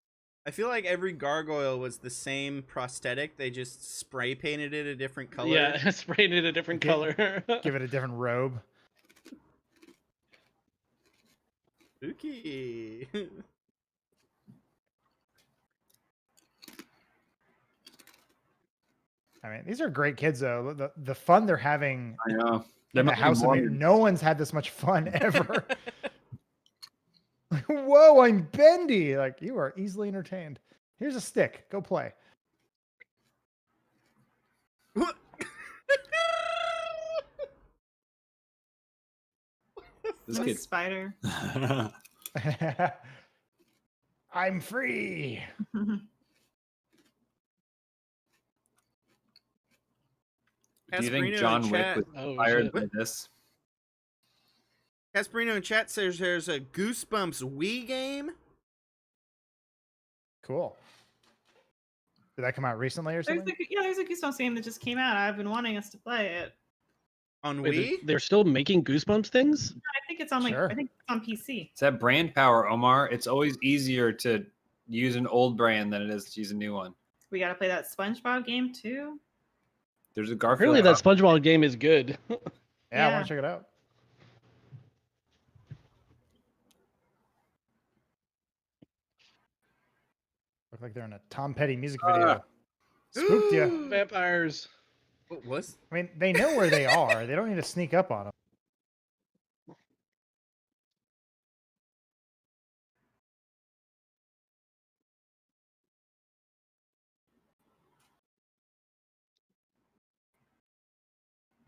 I feel like every gargoyle was the same prosthetic. They just spray painted it a different color. Yeah, sprayed it a different Give- color. Give it a different robe. Spooky. I mean, these are great kids though. The fun they're having I know. in There the must be house of more Mir- than- no one's had this much fun ever. Whoa, I'm bendy. Like, you are easily entertained. Here's a stick. Go play. This Nice kid. spider. I'm free. Do you think Casperino John in Wick chat- was Oh, inspired shit. by this? Casperino in chat says there's a Goosebumps Wii game Cool. Did that come out recently or There's something? there's a Goosebumps game that just came out. I've been wanting us to play it. on Wait, Wii. they're still making Goosebumps things? I think it's on Sure. I think it's on PC. It's that brand power, Omar. It's always easier to use an old brand than it is to use a new one. We got to play that SpongeBob game too. There's a Garfield. Apparently that SpongeBob game is good. Yeah, I Yeah. want to check it out. Look like they're in a Tom Petty music video. Spooked you. Vampires. What was? I mean, they know where they are. They don't need to sneak up on them.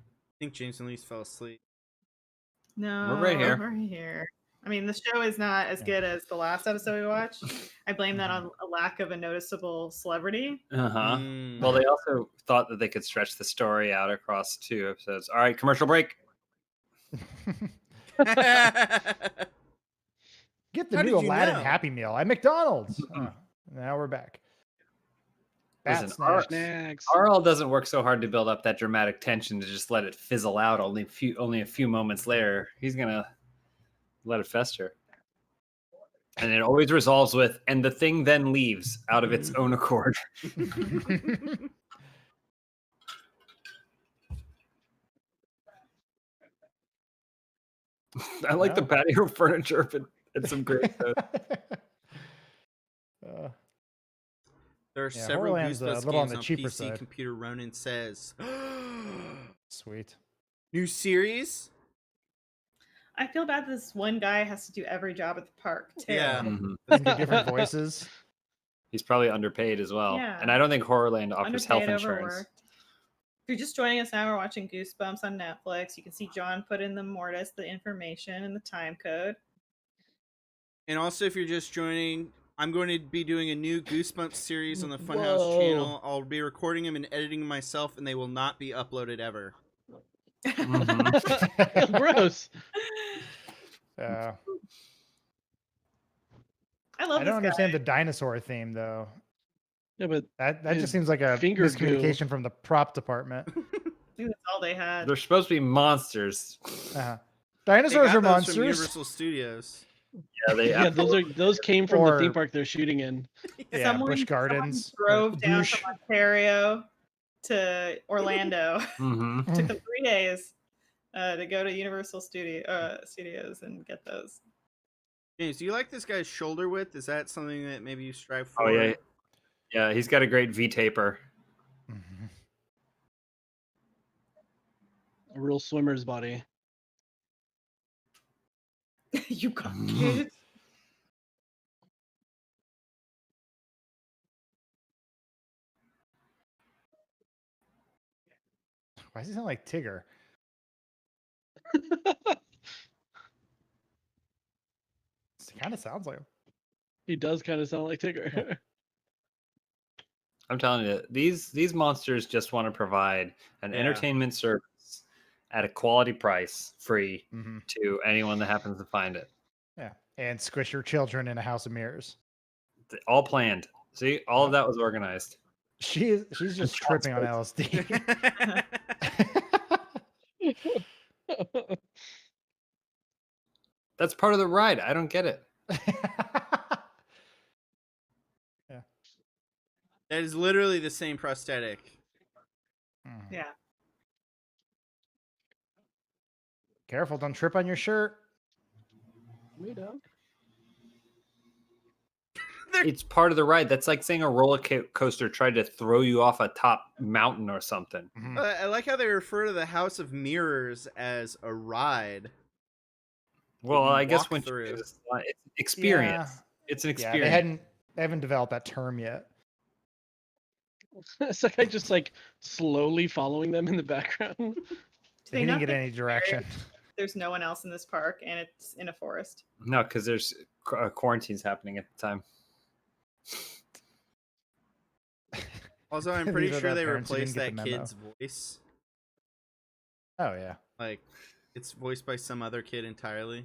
I think James and Lise fell asleep. No, We're right here. We're here. I mean, the show is not as good as the last episode we watched. I blame that on a lack of a noticeable celebrity. Uh-huh. Mm. Well, they also thought that they could stretch the story out across 2 episodes. All right, commercial break. Get the How new did you Aladdin know? Happy Meal at McDonald's. Oh, now we're back. Bat Listen, snacks. Snacks. RL doesn't work so hard to build up that dramatic tension to just let it fizzle out only a few moments later. He's gonna let it fester. And it always resolves with, and the thing then leaves out of its own accord. I like the patio furniture, but it's some great stuff. There are Yeah, several Horrorland's a Goosebumps little on games the on cheaper PC. side. Computer Ronin says. Sweet. New series? I feel bad this one guy has to do every job at the park too. Yeah. Mhm. They can do different voices. He's probably underpaid as well. Yeah. And I don't think Horrorland offers health Underpaid, insurance. overworked. If you're just joining us now, we're watching Goosebumps on Netflix. You can see John put in the Mortis, the information, and the time code. And also, if you're just joining, I'm going to be doing a new Goosebumps series on the Funhaus Whoa. channel. I'll be recording them and editing them myself, and they will not be uploaded ever. Mhm. Gross. Uh, I love I this don't understand guy. the dinosaur theme though. Yeah, but That His just seems like a finger miscommunication from the prop department. I think that's all they had. They're supposed to be monsters. Uh-huh. They Dinosaurs got are those from monsters. Universal Studios. Yeah, they yeah, those came from the Or- theme park they're shooting in. Yeah, Busch Gardens. drove down Busch. from Ontario to Orlando. Mhm. Took them 3 days to go to Universal Studios and get those. James, do you like this guy's shoulder width? Is that something that maybe you strive for? Oh yeah, yeah. He's got a great V taper. Mhm. A real swimmer's body. You got kids. Why does he sound like Tigger? It kind of sounds like him. He does kind of sound like Tigger. I'm telling you, these monsters just want to provide an Yeah. entertainment service at a quality price, free Mhm. to anyone that happens to find it. Yeah, and squish your children in a house of mirrors. All planned. See, all of that was organized. She's just tripping on LSD. That's part of the ride. I don't get it. That is literally the same prosthetic. Mhm. Yeah. Careful, don't trip on your shirt. Wait up. It's part of the ride. That's like saying a roller coaster tried to throw you off a top mountain or something. Mhm. I like how they refer to the House of Mirrors as a ride. Well, you I guess walk when through. it's an experience. Yeah. It's an Yeah, experience. they haven't developed that term yet. It's like I just like slowly following them in the background. Do They they didn't not get think any it's direction. scary? There's no one else in this park, and it's in a forest. No, because there's quarantines happening at the time. Also, I'm These pretty are sure the they parents who replaced didn't get that the memo. kid's voice. Oh yeah. Like, it's voiced by some other kid entirely.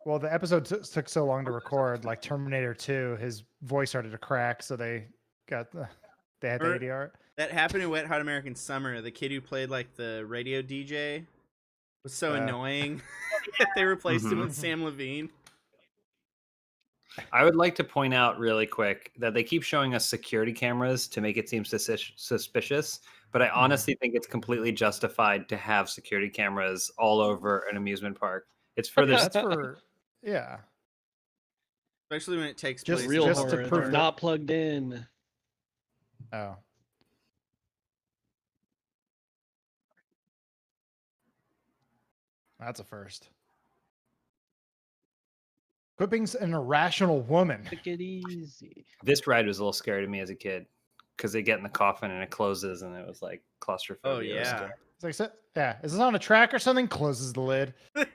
Well, the episode took so long to record, like Terminator 2, his voice started to crack, so they had the Or- ADR. That happened in Wet Hot American Summer. The kid who played like the radio DJ was so annoying that they replaced him with Mhm. Sam Levine. I would like to point out really quick that they keep showing us security cameras to make it seem suspicious, but I honestly think it's completely justified to have security cameras all over an amusement park. It's for this. That's for yeah. Especially when it takes Just- place. Real in just to horror. Florida. prove They're that- not plugged in. Oh. That's a first. Quit being an irrational woman. Take it easy. This ride was a little scary to me as a kid because they get in the coffin and it closes and it was like claustrophobia. Oh It was yeah. scary. It's like, yeah, is this on a track or something? Closes the lid. I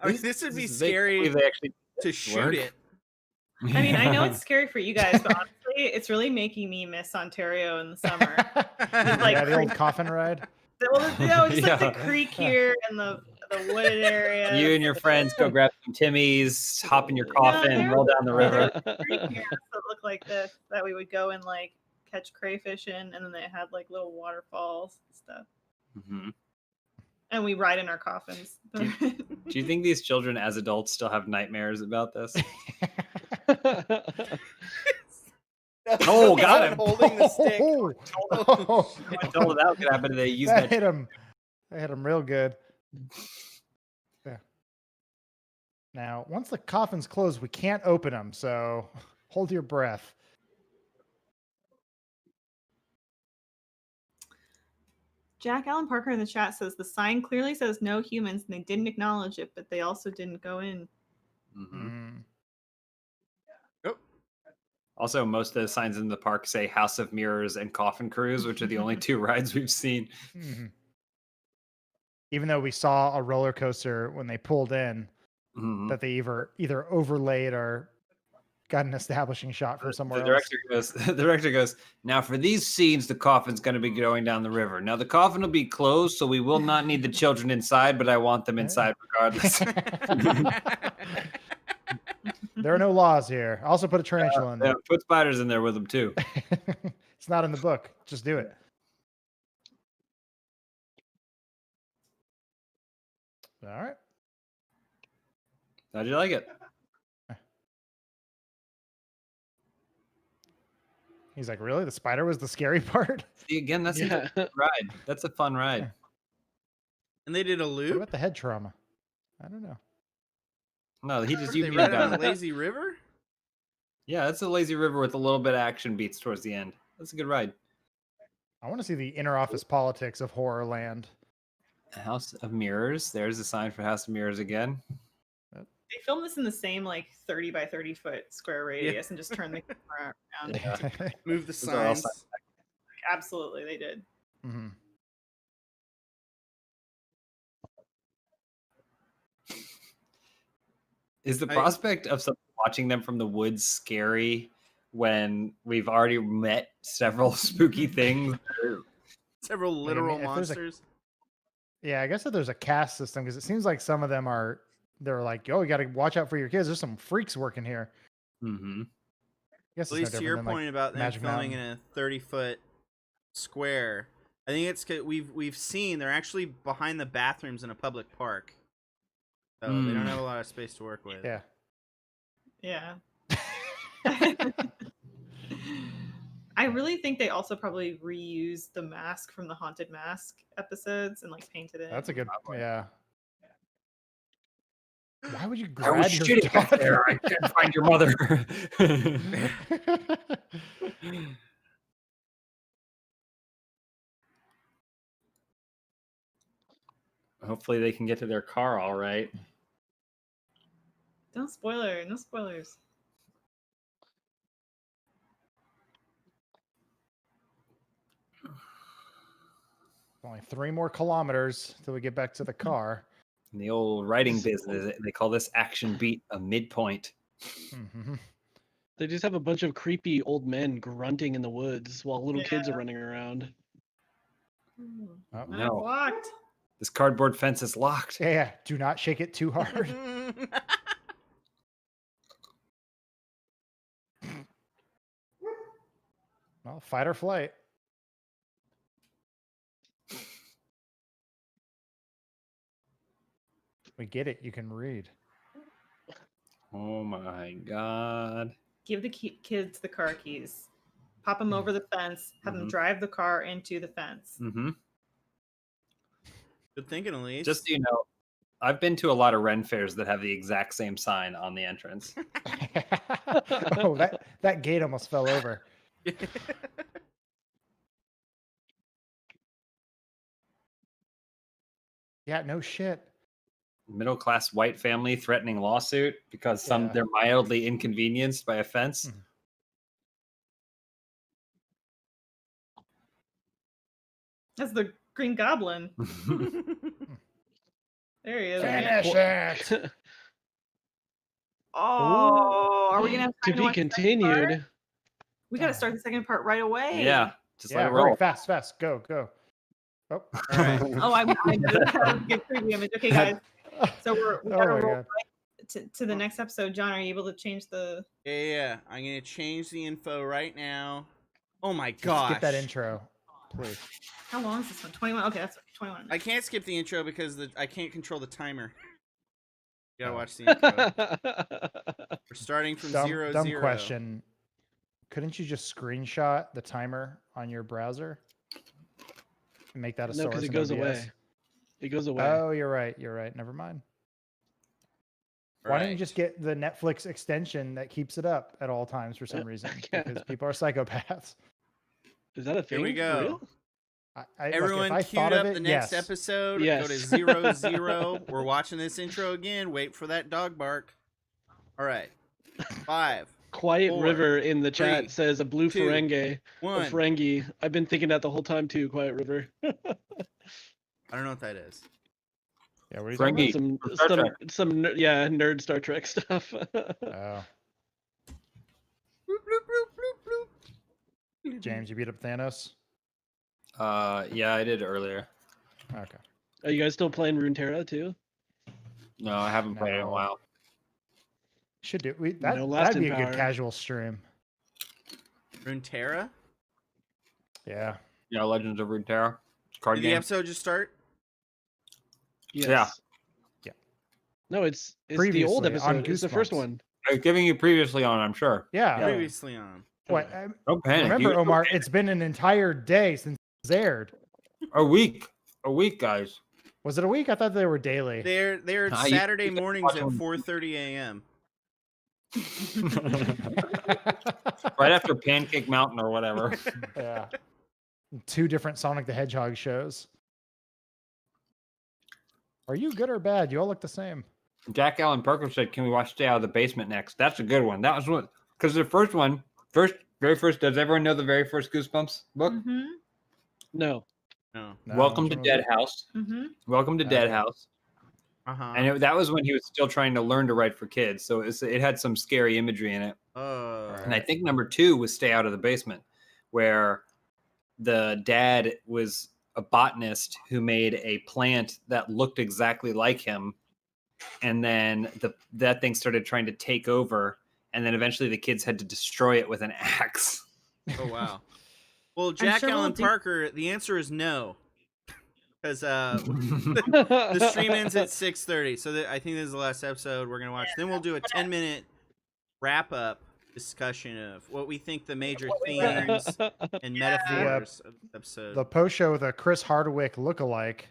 mean, this would be They scary believe they actually to shoot work. it. I mean, I know it's scary for you guys, but honestly, it's really making me miss Ontario in the summer. Like, yeah, the old coffin ride. Well, you know, just like Yeah. the creek here and the wooded area. You and your friends go grab some Timmies, hop in your coffin, there roll down the river. creek here that looked like this that we would go and like catch crayfish in, and then they had like little waterfalls and stuff, Mhm. and we ride in our coffins. Do you think these children as adults still have nightmares about this? Oh, got him. Holding the stick. Oh, I told them that could happen. They use that that. hit him. That hit him real good. Yeah. Now, once the coffin's closed, we can't open them. So hold your breath. Jack Allen Parker in the chat says the sign clearly says no humans, and they didn't acknowledge it, but they also didn't go in. Mhm. Mm. Also, most of the signs in the park say House of Mirrors and Coffin Cruise, which are the only two rides we've seen. Mhm. Even though we saw a roller coaster when they pulled in, Mhm. that they either overlaid or got an establishing shot from somewhere The else. director goes. The director goes. Now, for these scenes, the coffin's going to be going down the river. Now, the coffin will be closed, so we will not need the children inside, but I want them inside regardless. There are no laws here. I also put a tarantula in Yeah, there. put spiders in there with them too. It's not in the book. Just do it. All right. How'd you like it? He's like, really? The spider was the scary part? See, again, that's Yeah. a ride. That's a fun ride. And they did a What loop. about the head trauma? I don't know. No, he just you They beat ride down. on a lazy river. Yeah, that's a lazy river with a little bit of action beats towards the end. That's a good ride. I want to see the inner office politics of Horrorland. House of Mirrors. There's a sign for House of Mirrors again. They filmed this in the same like 30 by 30 foot square radius and just turned the camera around. Yeah. Move the Those are all signs. Absolutely, they did. Mhm. Is the prospect of someone watching them from the woods scary when we've already met several spooky things? Several Like, I literal mean, if there's a- monsters. Yeah, I guess that there's a caste system because it seems like some of them they're like, oh, you got to watch out for your kids. There's some freaks working here. Mm-hmm. I guess At it's least no to your different than, point like, about them Magic filming Mountain. in a 30-foot square, I think it's 'cause we've seen they're actually behind the bathrooms in a public park, so they don't have a lot of space to work with. Yeah. Yeah. I really think they also probably reused the mask from the Haunted Mask episodes and like painted it. That's a good. Yeah. Why would you I was grab your shitting back daughter? there. I couldn't find your mother. Hopefully they can get to their car all right. No spoiler. No spoilers. Only 3 more kilometers till we get back to the car. In the old writing business, they call this action beat a midpoint. Mm-hmm. They just have a bunch of creepy old men grunting in the woods while little kids are Yeah. running around. Oh, Oh, no. Locked. This cardboard fence is locked. Yeah. Do not shake it too hard. Well, fight or flight. We get it. You can read. Oh my god. Give the kids the car keys. Pop them over the fence. Have them Mhm. drive the car into the fence. Mm-hmm. Good thinking, Elise. Just so you know, I've been to a lot of Ren fairs that have the exact same sign on the entrance. Oh, that gate almost fell over. Yeah, no shit. Middle class white family threatening lawsuit because Yeah. they're mildly inconvenienced by a fence. Mhm. That's the Green Goblin. There he is. Finish it. Oh, are we gonna have To time be watch the second part? continued. We gotta start the second part right away. Yeah, just Yeah, let it hurry, roll. fast. Go. Oh. All right. Oh, I'm get preview image. Okay, guys. So we gotta Oh my roll God. right to the next episode. John, are you able to change the? Yeah. I'm gonna change the info right now. Oh my Just gosh. skip that intro, please. How long is this one? 21. Okay, that's 21. I can't skip the intro because I can't control the timer. You gotta Oh. watch the intro. We're starting from Dumb 0, dumb 0. question. Couldn't you just screenshot the timer on your browser and make that a No, source? because it in goes OBS? away. It goes away. Oh, you're right. Never mind. Why don't you Right. just get the Netflix extension that keeps it up at all times for some reason? Because people are psychopaths. Is that a thing? Here we For go. real? Everyone, if I queued thought up of it, the next yes. episode. Go Yes. to 0, 0. We're watching this intro again. Wait for that dog bark. All right. 5, Quiet 4, River in the chat 3, says a blue 2, Ferengi. A 1. Ferengi. I've been thinking that the whole time too. Quiet River. I don't know what that is. Yeah, what are you Ferengi. talking From Star Trek. some nerd Star Trek stuff. about? Oh, Bloop, bloop, bloop, bloop, bloop. James, you beat up Thanos? Yeah, I did earlier. Okay. Are you guys still playing Runeterra too? No, I haven't played it in a No. while. Should do. No That'd lasting be a good power. casual stream. Runeterra? Yeah. Yeah, Legends of Runeterra. Card Did the game. episode just start? Yes. Yeah. Yeah. No, it's the Previously old on episode. It's the first Goosebumps. one. I was giving you previously on, I'm sure. Yeah. Previously on. What? Don't panic. Remember, You- Omar, it's been an entire day since it was aired. A week, guys. Was it a week? I thought they were daily. They're I used to Saturday just mornings watch at them. 4:30 a.m. Right after Pancake Mountain or whatever. Yeah. 2 different Sonic the Hedgehog shows. Are you good or bad? You all look the same. Jack Allen Parker said, "Can we watch Stay Out of the Basement next?" That's a good one. That was what, because the first one, very first. Does everyone know the very first Goosebumps book? Mm-hmm. No. No. No, Welcome to which one was Dead it? House. Mm-hmm. Welcome to Dead Okay. House. Uh-huh. And that was when he was still trying to learn to write for kids, so it had some scary imagery in it. And I think number 2 was Stay Out of the Basement, where the dad was a botanist who made a plant that looked exactly like him, and then that thing started trying to take over, and then eventually the kids had to destroy it with an axe. Oh wow. Well, Jack sure we'll Allen do- Parker, the answer is no. Because the stream ends at 6:30, so I think this is the last episode we're gonna watch. Then we'll do a 10-minute wrap-up discussion of what we think the major themes and metaphors of the episode. The post show with a Chris Hardwick lookalike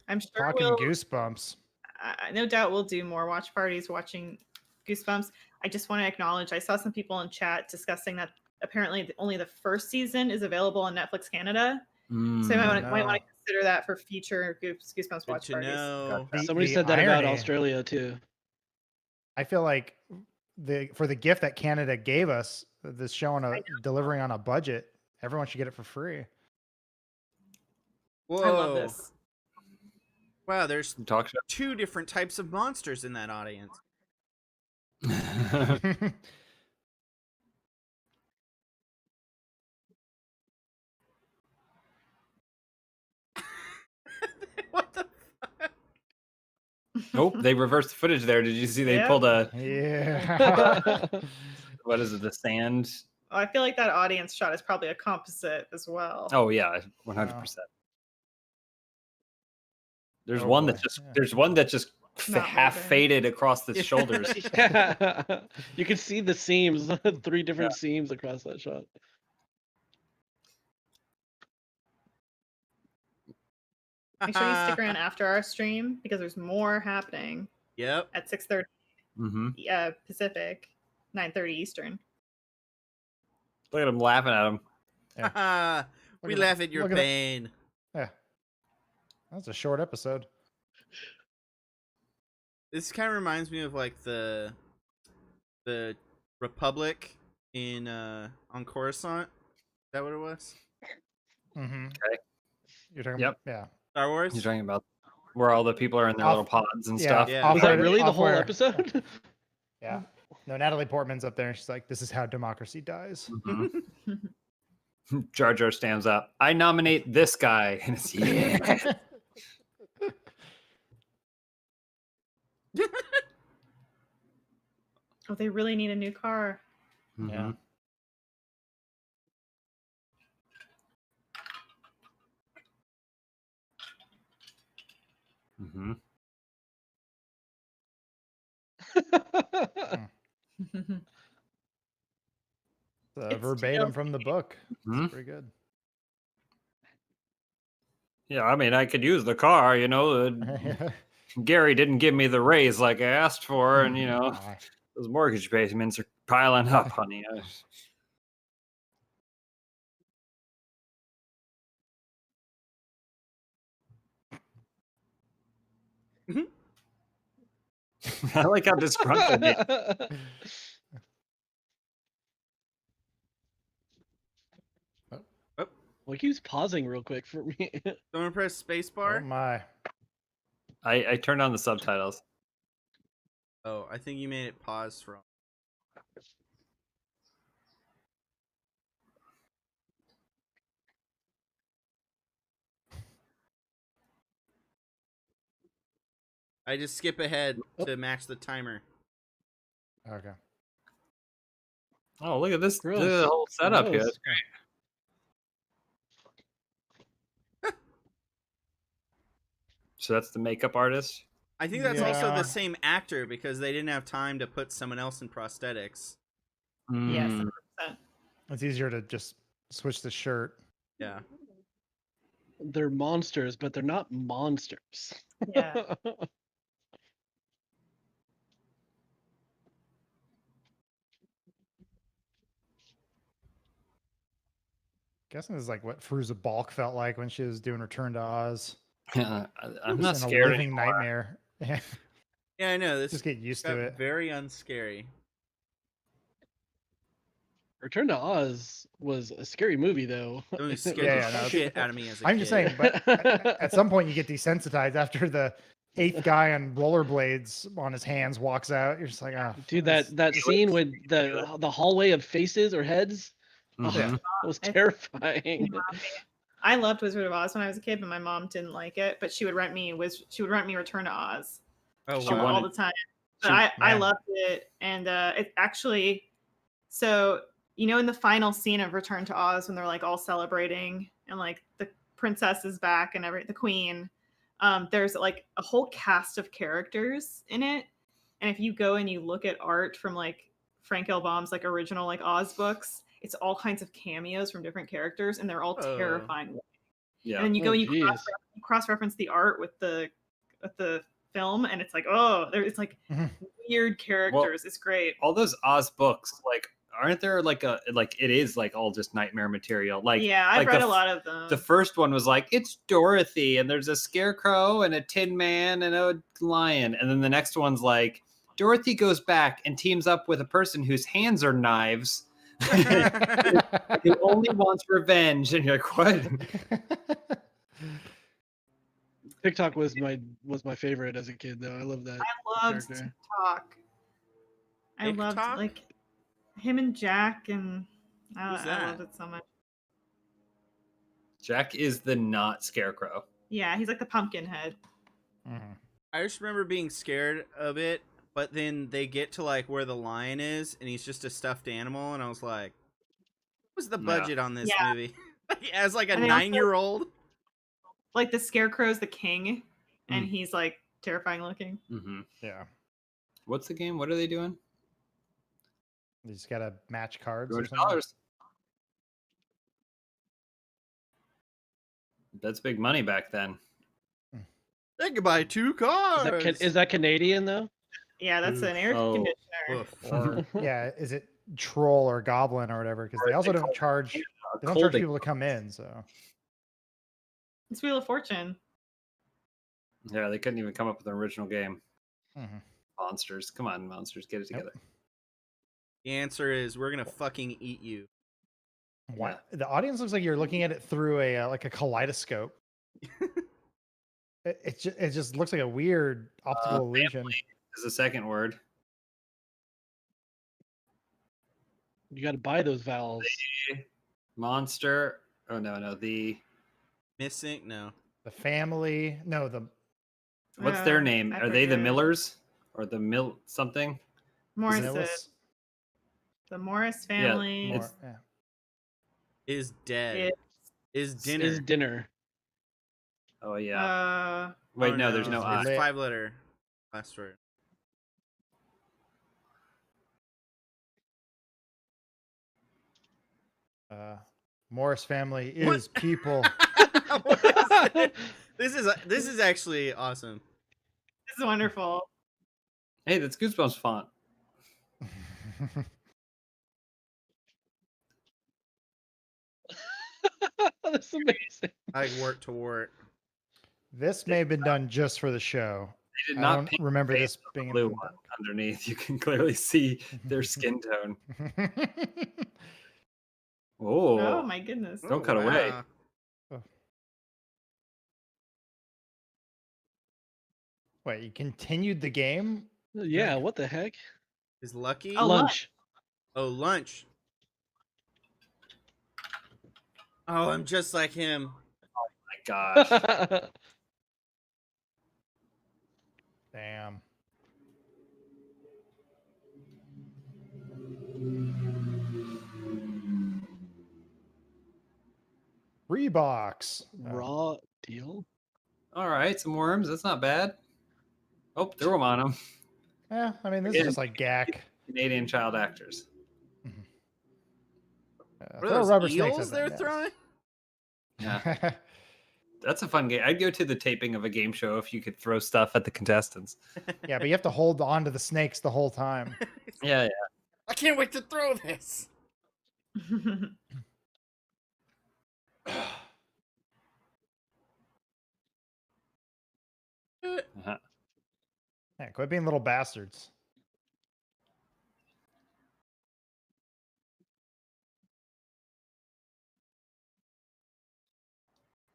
I'm sure talking we'll. Goosebumps. No doubt we'll do more watch parties watching Goosebumps. I just want to acknowledge I saw some people in chat discussing that apparently only the first season is available on Netflix Canada. So you might want no. to consider that for future Goosebumps Good watch to parties. know. Somebody said that about Australia too. I feel like for the gift that Canada gave us, this show delivering on a budget, everyone should get it for free. Whoa. I love this. Wow, there's Talk show. 2 different types of monsters in that audience. What the fuck? Nope, they reversed the footage there. Did you see they Yep. pulled a Yeah. what is it, the sand? Oh, I feel like that audience shot is probably a composite as well. Oh yeah, 100%. There's Oh, one boy. that's just Yeah. there's one that just Not half moving. faded across the shoulders. You can see the seams, 3 different seams across that shot. Make sure you stick around after our stream because there's more happening Yep. at 6:30 Mm-hmm. Pacific, 9:30 Eastern. Look at him laughing at him. Yeah. We at laugh that- at your look at that. pain. Yeah. That's a short episode. This kind of reminds me of like the Republic in on Coruscant. Is that what it was? Mm-hmm. Okay. You're talking Yep. Yeah. Star Wars? You're talking about where all the people are in their Off- little pods and yeah, stuff. Yeah. Was that Off-road- really the whole off-where- episode? Yeah. No, Natalie Portman's up there and she's like, "This is how democracy dies." Mhm. Jar Jar stands up. I nominate this guy. And it's, yeah. Oh, they really need a new car. Yeah. Mm-hmm. It's Verbatim still- from the book. Mhm. Pretty good. Yeah, I mean, I could use the car, you know. Gary didn't give me the raise like I asked for, and, you know, Aw. those mortgage payments are piling up, honey. I like how disgruntled he is. Well, he was pausing real quick for me. Don't press Oh spacebar. my. I turned on the subtitles. Oh, I think you made it pause from. I just skip ahead to match the timer. Okay. Oh, look at this. Look at Gross. the whole setup here. Gross. That's great. So that's the makeup artist. I think that's also Yeah. the same actor because they didn't have time to put someone else in prosthetics. Yes. Mm. 100%. It's easier to just switch the shirt. Yeah. They're monsters, but they're not monsters. Yeah. Guessing this is like what Fruza Balk felt like when she was doing Return to Oz. I'm Just not in scared a living anymore. nightmare. Yeah, Yeah, I know. This just get used got to it. very unscary. Return to Oz was a scary movie, though. It only It scared Yeah, the no, shit out of me as a I'm kid. just saying, but at some point you get desensitized after the 8th guy on rollerblades on his hands walks out. You're just like, ah, Dude, that scene with the hallway of faces or heads, Mhm. it was It's- terrifying. I loved Wizard of Oz when I was a kid, but my mom didn't like it. But she would rent me Return to Oz Oh, She wow. all wanted- the time. she- But I man. loved it, and it actually. So in the final scene of Return to Oz when they're like all celebrating and like the princess is back and the queen, there's like a whole cast of characters in it, and if you go and you look at art from like Frank L. Baum's like original like Oz books, it's all kinds of cameos from different characters, and they're all Oh. terrifying. Yeah. And then you go Oh, and you geez. cross-reference the art with the film, and it's like, oh, it's like Mhm. weird characters. It's great. All those Oz books, like, aren't there like it is like all just nightmare material? Like, Yeah, I've like read the a lot of them. The first one was like, it's Dorothy, and there's a scarecrow and a tin man and a lion. And then the next one's like, Dorothy goes back and teams up with a person whose hands are knives who only wants revenge. And you're like, what? TikTok was my favorite as a kid, though. I love that. I loved character. TikTok. I loved TikTok? like him and Jack, and Who's I that? loved it so much. Jack is the not scarecrow. Yeah, he's like the pumpkin head. Mhm. I just remember being scared of it, but then they get to like where the lion is, and he's just a stuffed animal, and I was like, "What's the Yeah. budget on this Yeah. movie?" As like a And they also- 9-year-old. Like the Scarecrow's the king, and Mm. he's like terrifying looking. Mm-hmm. Yeah, What's the game? What are they doing? you just gotta match cards. Or something. $200. That's big money back then. They could buy 2 cars. Is that Canadian though? Yeah, that's an air Oh. conditioner. Oof. Or yeah, is it troll or goblin or whatever? Because they also They don't call- charge. A They don't cold charge people to come in. So It's Wheel of Fortune. Yeah, they couldn't even come up with an original game. Mhm. Monsters. Come on, monsters, get it Nope. together. The answer is we're gonna fucking eat you. Why? The audience looks like you're looking at it through a like a kaleidoscope. It just looks like a weird optical illusion. Is the second word. You got to buy those vowels. Monster. Oh no. The Missing? No. The family, no, the what's their Uh, name? I Are they the forget. Millers or the Mill something? Morris, Millis- the Morris family. it's- yeah. Is dead. It- Is dinner. Is dinner. Oh yeah. Oh, Wait, no, there's no It's I. It's lit. 5-letter last word. Morris family What? is people. What is this? This is actually awesome. this is wonderful. Hey, that's Goosebumps font. That's amazing. Like wort to wort. This may have been done just for the show. They did I not don't paint remember the this face being in blue the one underneath. You can clearly see their skin tone. Oh, Oh my goodness. Don't cut away. Wait, you continued the game? Yeah, what the heck? Is Lucky? Oh, Lunch. Oh, lunch. Oh, I'm just like him. my gosh. Damn. Reeboks. Raw deal. All right, some worms. That's not bad. Oh, threw them on them. Yeah, I mean, this is just like gack. Canadian child actors. What are Throw those rubber snakes eels at they're them, throwing? Yeah. yes. That's a fun game. I'd go to the taping of a game show if you could throw stuff at the contestants. Yeah, but you have to hold on to the snakes the whole time. Yeah, I can't wait to throw this. Uh-huh. Yeah, quit being little bastards.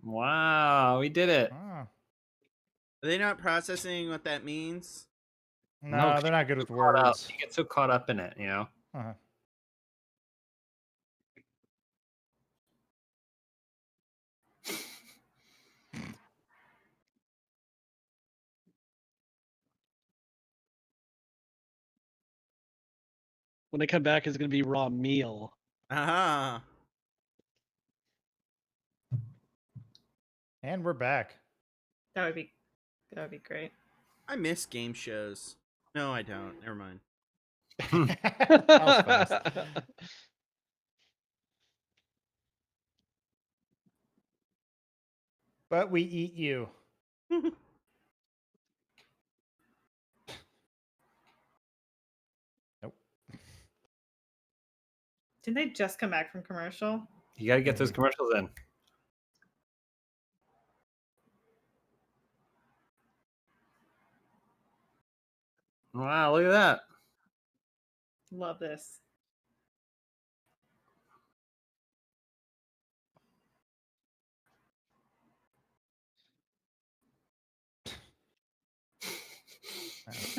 Wow, we did it. Oh. Are they not processing what that means? No, No, 'cause they're not good with Caught up. words. You get so caught up in it, you know. Uh-huh. When I come back, it's gonna be raw meal. Aha. And we're back. That would be great. I miss game shows. No, I don't. Never mind. That was fast. But we eat you. Nope. Didn't they just come back from commercial? You got to get those commercials in. Wow, look at that. Love this.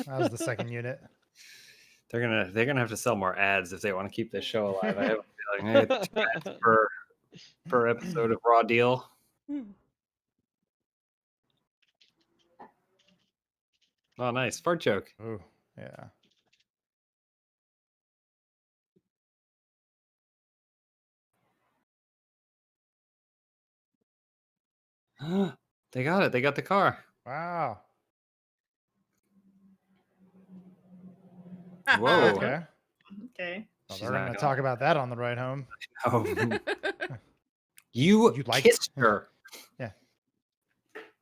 That was the second unit. They're gonna have to sell more ads if they want to keep this show alive. I have a feeling they get 2 ads per episode of Raw Deal. Oh, nice fart joke. Oh, yeah. They got it. They got the car. Wow. Whoa. Okay. Okay. Well, She's they're not going to gonna- talk about that on the ride home. Oh. You like- kissed her.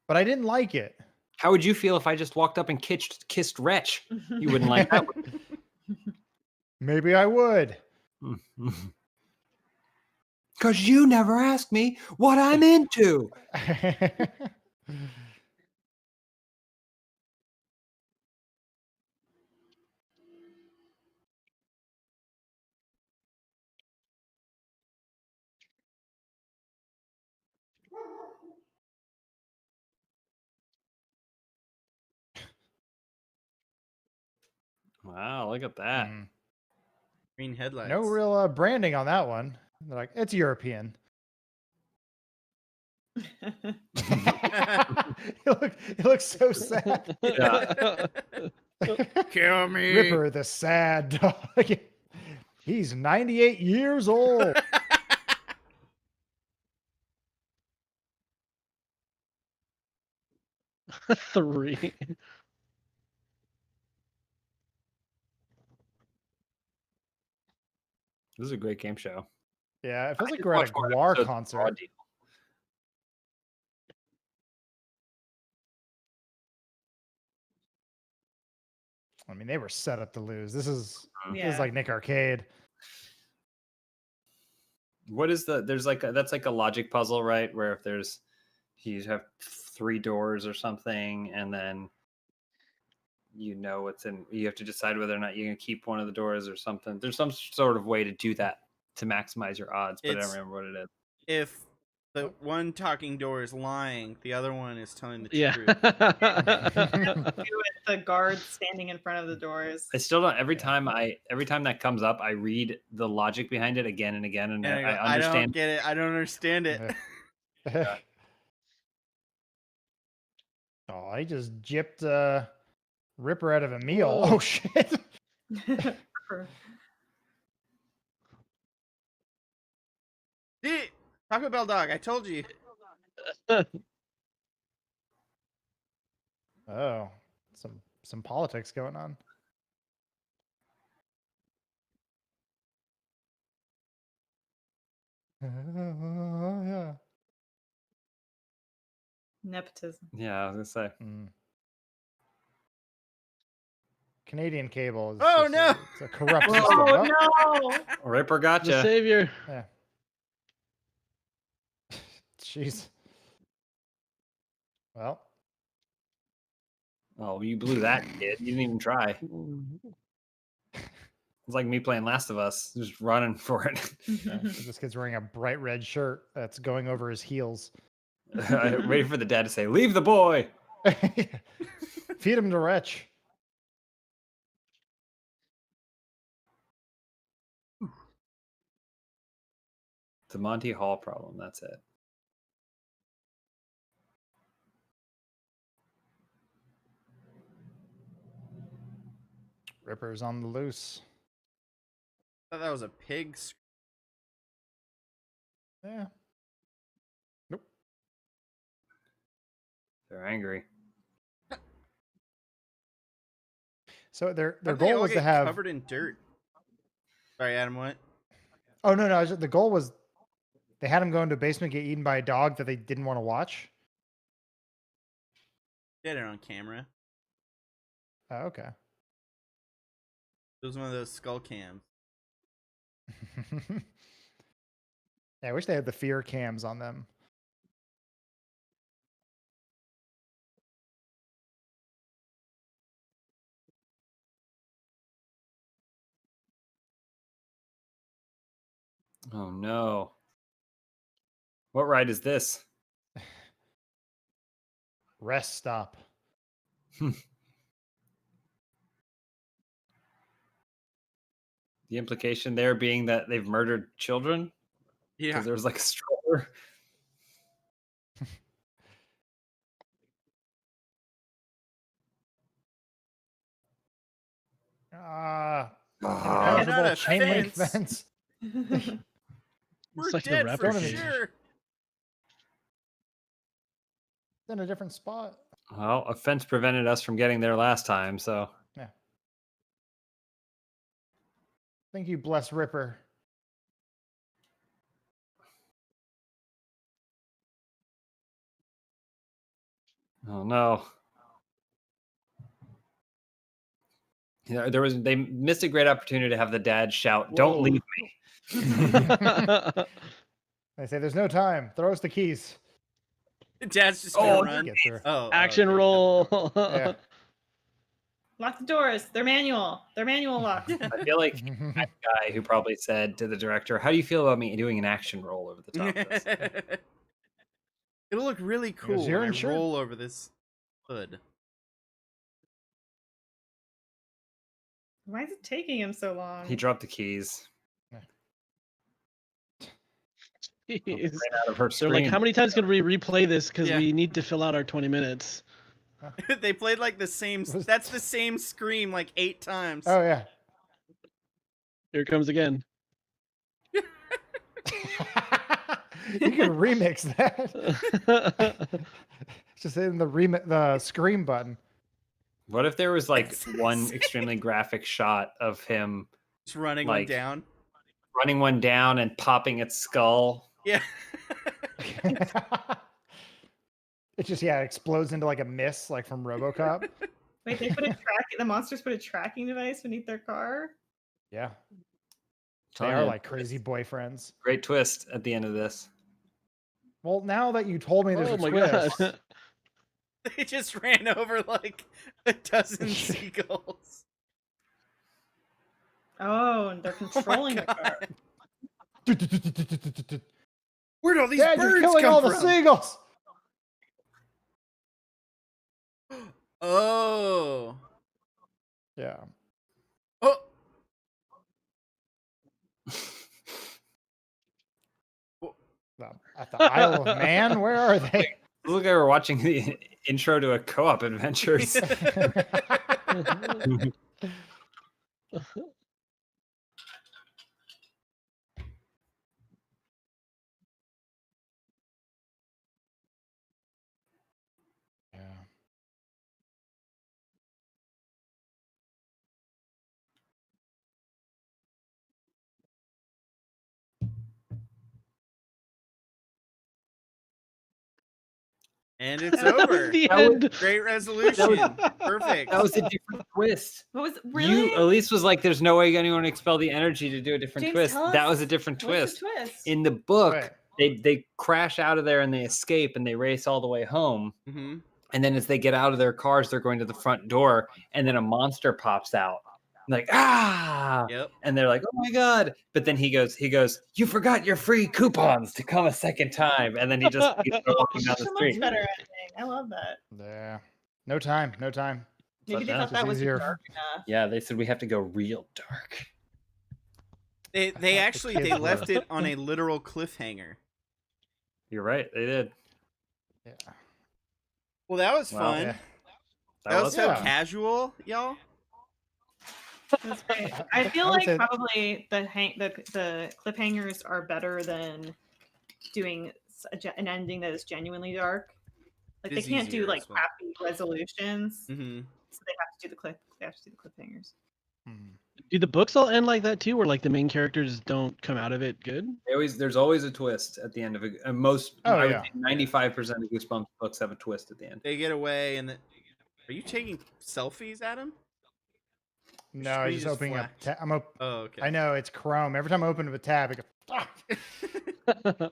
But I didn't like it. How would you feel if I just walked up and kissed Wretch? You wouldn't like that. Maybe I would. Because you never asked me what I'm into. Wow, look at that. Mm. Green headlights. No real branding on that one. They're like, it's European. It looks so sad. Yeah. Kill me. Ripper, the sad dog. He's 98 years old. Three. This is a great game show. Yeah, it feels I like just we're at a watched more Guar episodes of Raw concert. Deal. I mean, they were set up to lose. This is Yeah. like Nick Arcade. What is that's like a logic puzzle, right? Where if there's you have 3 doors or something, and then you know what's in. You have to decide whether or not you're gonna keep one of the doors or something. There's some sort of way to do that to maximize your odds, but I It's- don't remember what it is. If the one talking door is lying, the other one is telling the Yeah. truth. Do it, the guards standing in front of the doors. I still don't. Every Yeah. time that comes up, I read the logic behind it again and again, and And I, go, I I don't understand. get it. I don't understand it. Oh, he just gypped Ripper out of a meal. Oh. Oh, shit. See? Taco Bell dog. I told you. Oh, some politics going on. Yeah. Nepotism. Yeah, I was gonna say. Mm. Canadian cable is Oh, just no! it's a corrupt Whoa. system. Oh no! Ripper The gotcha. savior. Yeah. Jeez. Well, Oh, you blew that, kid. You didn't even try. It's like me playing Last of Us, just running for it. yeah, this kid's wearing a bright red shirt that's going over his heels. Waiting for the dad to say, "Leave the boy." Feed him to Wretch. It's a Monty Hall problem. That's it. Ripper's on the loose. I thought that was a pig. Yeah. Nope. They're angry. So their How did they goal all was to get have. covered in dirt. Sorry, Adam. What? Oh no! The goal was they had him go into a basement, get eaten by a dog that they didn't want to watch. Get it on camera. Oh, okay. It was one of those skull cams. Yeah, I wish they had the fear cams on them. Oh no! What ride is this? Rest stop. The implication there being that they've murdered children Yeah. because there was like a stroller. Ah, Ah. Get out impenetrable of chain link fence. fence. We're It's like the dead rap for game. sure. It's in a different spot. Well, a fence prevented us from getting there last time, so Yeah. Thank you, bless Ripper. oh no. Yeah, they missed a great opportunity to have the dad shout, "Don't Whoa. leave me." They say there's no time. Throw us the keys. Dad's just Oh, gonna Let's run. get through. Oh, Action okay. roll. Yeah. Lock the doors. They're manual. They're manual locks. I feel like that guy who probably said to the director, "How do you feel about me doing an action roll over the top of this?" It'll look really goes, cool "You're when I insured." roll over this hood. Why is it taking him so long? He dropped the keys. Jeez. Ran out of her They're screen. like, how many times can we replay this? Because Yeah. we need to fill out our 20 minutes. They played like the same. That's the same scream like 8 times. Oh yeah. Here it comes again. You can remix that. Just hitting the scream button. What if there was like one extremely graphic shot of him Just running like- one down. running one down and popping its skull? Yeah. It just explodes into like a mist, like from RoboCop. Wait, the monsters put a tracking device beneath their car? Yeah, they Telling are you, like crazy boyfriends. great twist at the end of this. Well, now that you told me there's Oh a my twist, god. They just ran over like a dozen seagulls. Oh, and they're controlling the car. Where'd all these Dad, you're birds killing come all from? the seagulls. Oh. Yeah. Oh. At the Isle of Man, where are they? Look, like we're watching the intro to a co-op adventures. Yeah. And it's That was over. the That was- end. Great resolution. Perfect. That was a different twist. What was really? Elise was like, "There's no way anyone would expel the energy to do a different James, twist." tell That us was a different what's twist. the twist? In the book, Right. they crash out of there and they escape and they race all the way home. hmm And then as they get out of their cars, they're going to the front door, and then a monster pops out. Like, ah! Yep. And they're like, "Oh my god!" But then he goes, "You forgot your free coupons to come a second time." And then he just keeps walking down Such the a street. much better ending. I love that. Yeah. No time. Maybe they that. thought that Just was easier. dark enough. Yeah, they said we have to go real dark. They actually they kids left were- it on a literal cliffhanger. You're right, they did. Yeah. Well, that was Wow. fun. Yeah. That was so Yeah. casual, y'all. That's great. I feel I would like say- probably the cliffhangers are better than doing an ending that is genuinely dark. Like It they is can't do easier like as well. happy resolutions, hmm so they have to do the cliffhangers. Hmm. Do the books all end like that too, where like the main characters don't come out of it good? There's always a twist at the end of it. Most, Oh, I would yeah. say 95% of Goosebumps books have a twist at the end. They get away, and are you taking selfies, Adam? No, screen I just just opening up. flashed. Oh, okay. I know it's Chrome. Every time I open up a tab, it goes. "Ah!"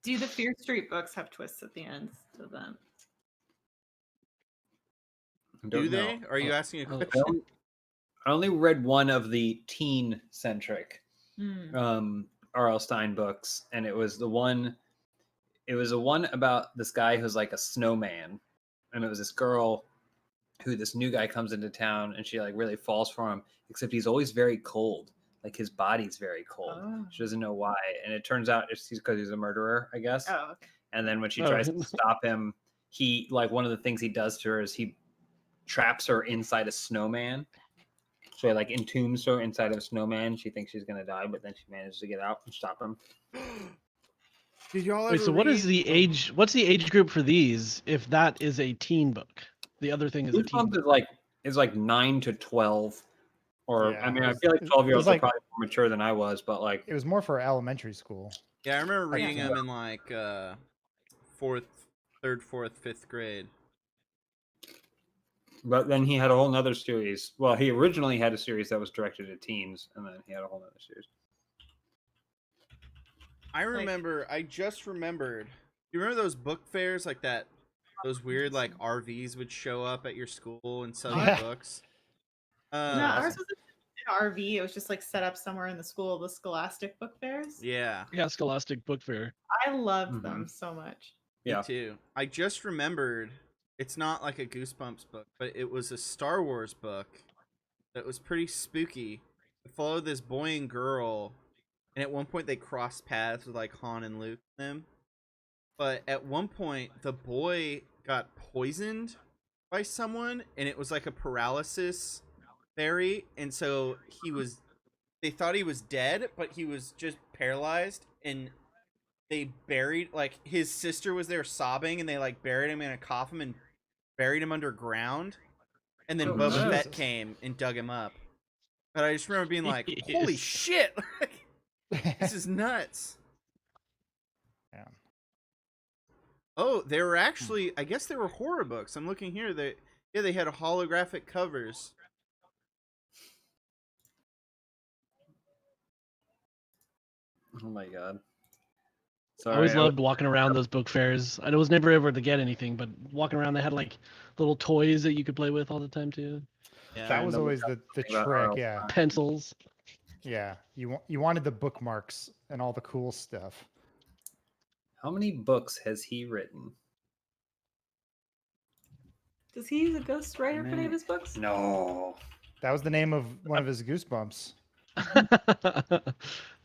Do the Fear Street books have twists at the end to them? Do they? Are you asking a oh, question? I only read one of the teen-centric Hmm. R.L. Stein books, and it was the one. It was a one about this guy who's like a snowman, and it was this girl who this new guy comes into town, and she like really falls for him. Except he's always very cold, like his body's very cold. Oh. She doesn't know why, and it turns out it's because he's a murderer, I guess. Oh, okay. And then when she Oh. tries to stop him, he like one of the things he does to her is he traps her inside a snowman. So he like entombs her inside of a snowman. She thinks she's gonna die, but then she manages to get out and stop him. Did y'all ever Wait, so what is read- the age? What's the age group for these? If that is a teen book, the other thing is a teen. Goosebumps Book. is like 9 to 12, or Yeah, I mean, it I was- feel like it 12-year-olds was like- are probably more mature than I was, but like It was more for elementary school. Yeah, I remember reading Yeah. them in like third, fourth, fifth grade. but then he had a whole nother series. Well, he originally had a series that was directed at teens, and then he had a whole nother series. I remember. I just remembered. You remember those book fairs like that? Those weird like RVs would show up at your school and sell you Yeah. books. No, ours was an RV. It was just like set up somewhere in the school. The Scholastic book fairs. Yeah, Yeah, Scholastic Book Fair. I loved Mhm. them so much. me Yeah, too. I just remembered. It's not like a Goosebumps book, but it was a Star Wars book that was pretty spooky. It followed this boy and girl, and at one point they crossed paths with like Han and Luke and them. But at one point, the boy got poisoned by someone, and it was like a paralysis fairy, and so they thought he was dead, but he was just paralyzed, and they buried, like, his sister was there sobbing, and they like buried him in a coffin and buried him underground, and then Oh, Boba Fett Jesus. came and dug him up. But I just remember being like, holy Yes. shit, this is nuts. Yeah. Oh, they were actually, I guess they were horror books. I'm looking here. They had holographic covers. oh my god. I Sorry, always loved walking around those book fairs. I was never able to get anything, but walking around, they had like little toys that you could play with all the time too. Yeah. That was Random always the about trick. R.L. Yeah. Pencils. Yeah. You wanted the bookmarks and all the cool stuff. How many books has he written? Does he use a ghostwriter for any of his books? No. That was the name of one of his Goosebumps.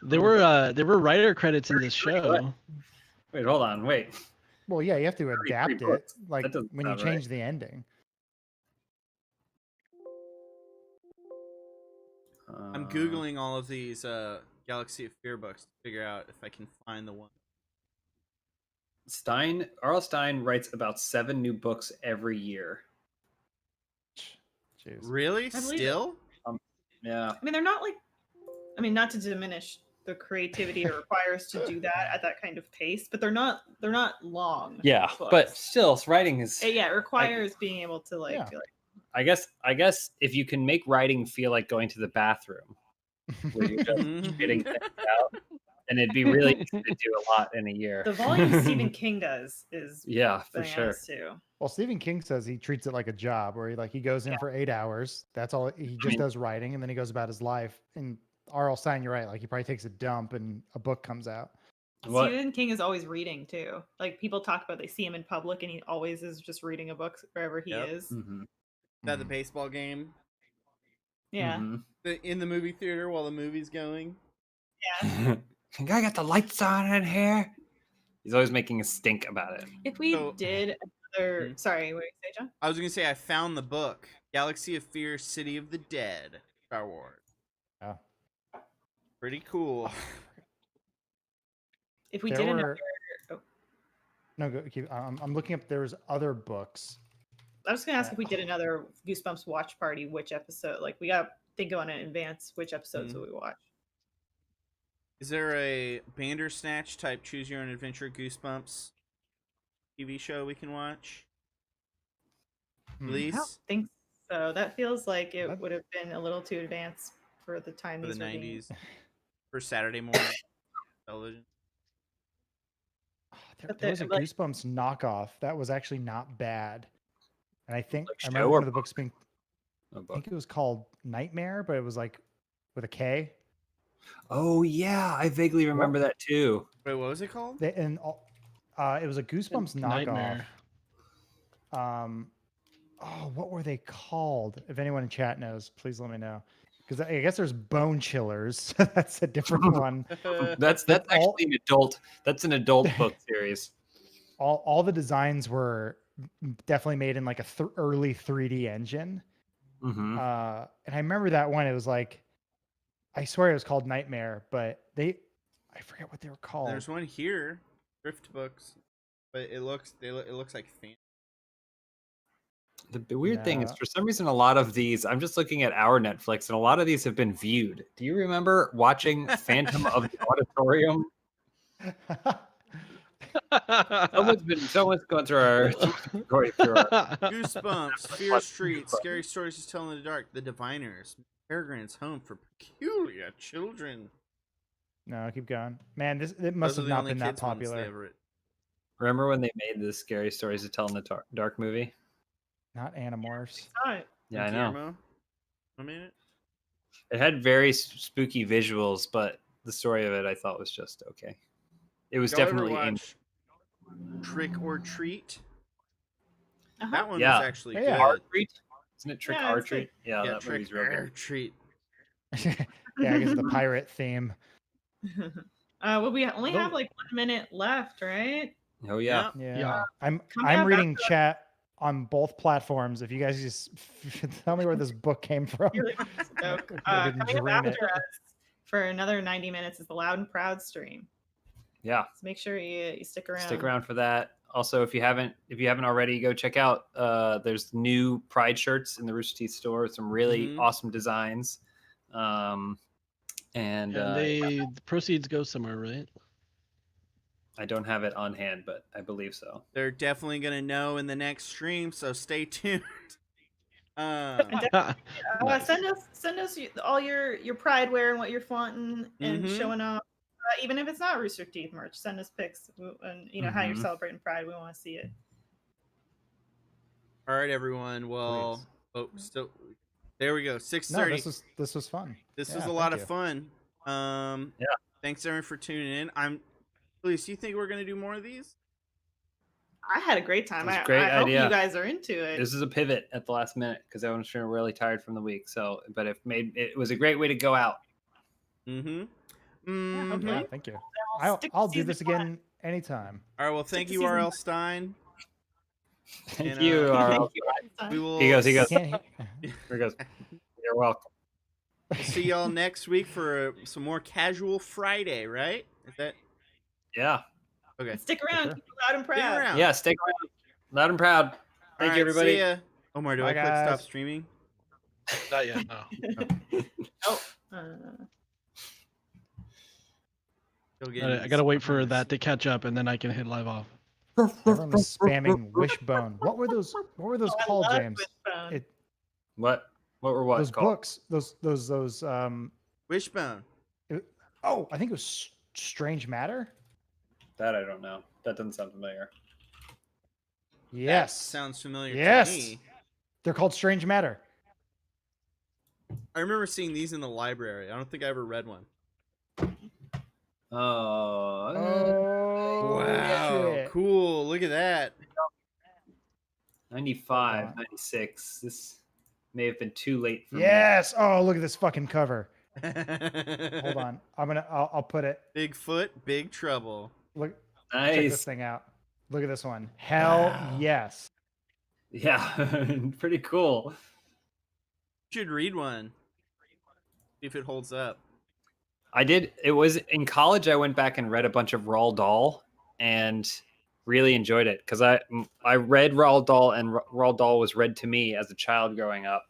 there were writer credits in this show. Wait, hold on. Wait. Well, yeah, you have to 33 adapt it, books. like That doesn't when you sound right. change the ending. I'm googling all of these Galaxy of Fear books to figure out if I can find the one. R.L. Stein writes about 7 new books every year. Jeez. Really? I believe it. Still? Yeah. I mean, they're not like. I mean, not to diminish the creativity it requires to do that at that kind of pace, but they're not long. Yeah, books. but still, writing is. Yeah, it requires being able to like Yeah. be like, I guess if you can make writing feel like going to the bathroom, where you're just spitting things out, and it'd be really easy to do a lot in a year. the volume Stephen King does is Yeah, for sure. bananas too. Well, Stephen King says he treats it like a job, where he goes in for 8 hours. That's all he just does writing, and then he goes about his life. And R.L. Stein, you're right. Like he probably takes a dump, and a book comes out. What? Stephen King is always reading too. Like people talk about, they see him in public, and he always is just reading a book wherever he Yep. is. Mm-hmm. At the baseball game, Yeah, in the movie theater while the movie's going. yeah. Can I get the lights on in here? He's always making a stink about it. If we So- did another, sorry, what did you say, John? I was gonna say I found the book, Galaxy of Fear, City of the Dead, Star Wars. Yeah. Pretty cool. If we There did were- another, No, keep, I'm looking up. There's other books. I was gonna ask if we did another Goosebumps watch party, which episode? Like we got to think on it in advance. Which episodes will we watch? Is there a Bandersnatch type Choose Your Own Adventure Goosebumps TV show we can watch? Hmm. Please? I don't think so. That feels like it That- would have been a little too advanced for the time For the these were being- 90s. For Saturday morning television. There was a like- Goosebumps knockoff that was actually not bad, and I think Like I show remember or one of the books being. A I book. think it was called Nightmare, but it was like with a K. Oh yeah, I vaguely remember that too. Wait, what was it called? It was a Goosebumps knockoff. Nightmare. Oh, what were they called? If anyone in chat knows, please let me know. Because I guess there's Bone Chillers. That's a different one. That's all- actually an adult. That's an adult book series. All the designs were definitely made in like a early 3D engine. Mm-hmm. And I remember that one. It was like, I swear it was called Nightmare, but I forget what they were called. There's one here, Thrift Books, but it looks like fan. The weird thing is, No. for some reason, a lot of these. I'm just looking at our Netflix, and a lot of these have been viewed. Do you remember watching Phantom of the Auditorium? Someone's going through our. Going through our Goosebumps, Fear Street, Scary Stories to Tell in the Dark, The Diviners, Peregrine's Home for Peculiar Children. No, keep going. Man, it must Those are have the not only been that kids ones they popular. ever written. Remember when they made the Scary Stories to Tell in the Dark movie? Not Animorphs. Alright. Yeah, I know. Guillermo? I mean it. It had very spooky visuals, but the story of it I thought was just okay. It was Y'all ever definitely aimed. watch Trick or Treat? Uh-huh. That one Yeah. was actually Yeah. good. Treat? Isn't it Trick Yeah, or it's Treat? Yeah, Yeah, that Trick movie's real or good. Treat. Yeah, I guess the pirate theme. Well, we only Though- have like 1 minute left, right? Oh yeah. Yeah. Yeah. I'm Coming up reading chat on both platforms. If you guys just tell me where this book came from. Really quick joke. I didn't Coming up dream it. after us for another 90 minutes is the Loud and Proud stream. Yeah. So make sure you stick around. Stick around for that. Also, if you haven't already, go check out. There's new Pride shirts in the Rooster Teeth store. Some really Mhm. awesome designs. And The proceeds go somewhere, right? I don't have it on hand, but I believe so. They're definitely gonna know in the next stream, so stay tuned. Nice. Send us all your Pride wear and what you're flaunting and Mhm. showing off. Even if it's not Rooster Teeth merch, send us pics and how you're Mhm. celebrating Pride. We want to see it. All right, everyone. Well, still, there we go. No, 6:30. this was fun. This Yeah, was a thank lot of you. fun. Yeah. Thanks everyone for tuning in. Elise, you think we're gonna do more of these? I had a great time. It was a I great hope idea. you guys are into it. This is a pivot at the last minute because I was feeling really tired from the week. So, but it was a great way to go out. Mm-hmm. hopefully. Yeah, thank you. We'll stick to I'll do season this one. again anytime. All right. Well, Stick thank to you, season R.L. one. Stein. Thank And, you. uh, RL. We will. He goes. Can't he- Here he goes. You're welcome. See y'all next week for some more Casual Friday. Right? Is that Yeah. okay? Stick around. sure. Keep it loud and Stick proud. around. Yeah. Stick around. Loud and proud. All Thank right, you, everybody. See ya. Omar, do Bye, I click stop guys. streaming? Not yet. No. Oh. Still getting I these gotta wait for puns. that to catch up, and then I can hit live off. Everyone was spamming Wishbone. What were those Oh, I called, love James? Wishbone. It, What were what those called? books. Those Wishbone. oh, I think it was Strange Matter. That I don't know. That doesn't sound familiar. That Yes. sounds familiar Yes. to me. They're called Strange Matter. I remember seeing these in the library. I don't think I ever read one. Oh, Oh, Wow. shit. Cool. Look at that. 95, Hold on. 96. This may have been too late for Yes. Oh, look at this fucking cover. Hold Hold on. I'll put it. Bigfoot, big trouble. Look, me. check this Nice. thing out. Look at this one. Hell Wow. yes. Yeah, pretty cool. You should read one. See if it holds up. I did. It was in college. I went back and read a bunch of Roald Dahl and really enjoyed it because I read Roald Dahl and Roald Dahl was read to me as a child growing up,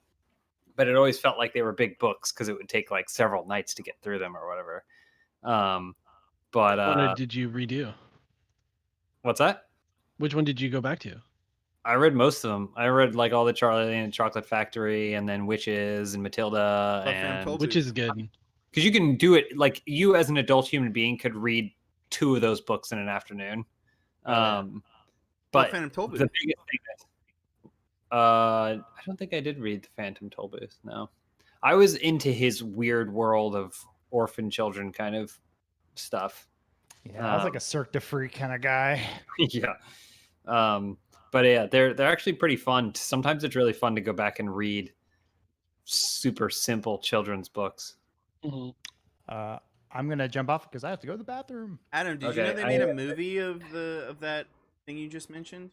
but it always felt like they were big books because it would take like several nights to get through them or whatever. But Which one did you redo? what's that? Which one did you go back to? I read most of them. I read like all the Charlie and the Chocolate Factory, and then Witches and Matilda, Phantom and Tollbooth. Which is good. because you can do it like you as an adult human being could read 2 of those books in an afternoon. yeah. But Phantom Tollbooth. the biggest thing is, I don't think I did read the Phantom Tollbooth. No, I was into his weird world of orphan children kind of stuff. Yeah, I was like a Cirque du Freak kind of guy. Yeah. But yeah, they're actually pretty fun. Sometimes it's really fun to go back and read super simple children's books. Mhm. I'm gonna jump off because I have to go to the bathroom. Adam, did you Okay, know they made a movie of that thing you just mentioned?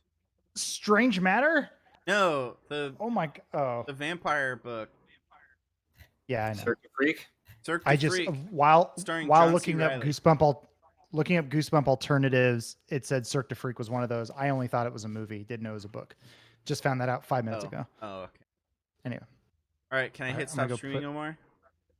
Strange Matter? No, the Oh my. Oh, vampire book. yeah, I know. Circuit Freak. Cirque I du just Freak. while starring while John C. looking up Reilly. Goosebump alternatives, it said Cirque du Freak was one of those. I only thought it was a movie. Didn't know it was a book. Just found that out 5 minutes ago. Oh, okay. Anyway. All right, can I All right, hit I'm gonna stop go streaming put- no more?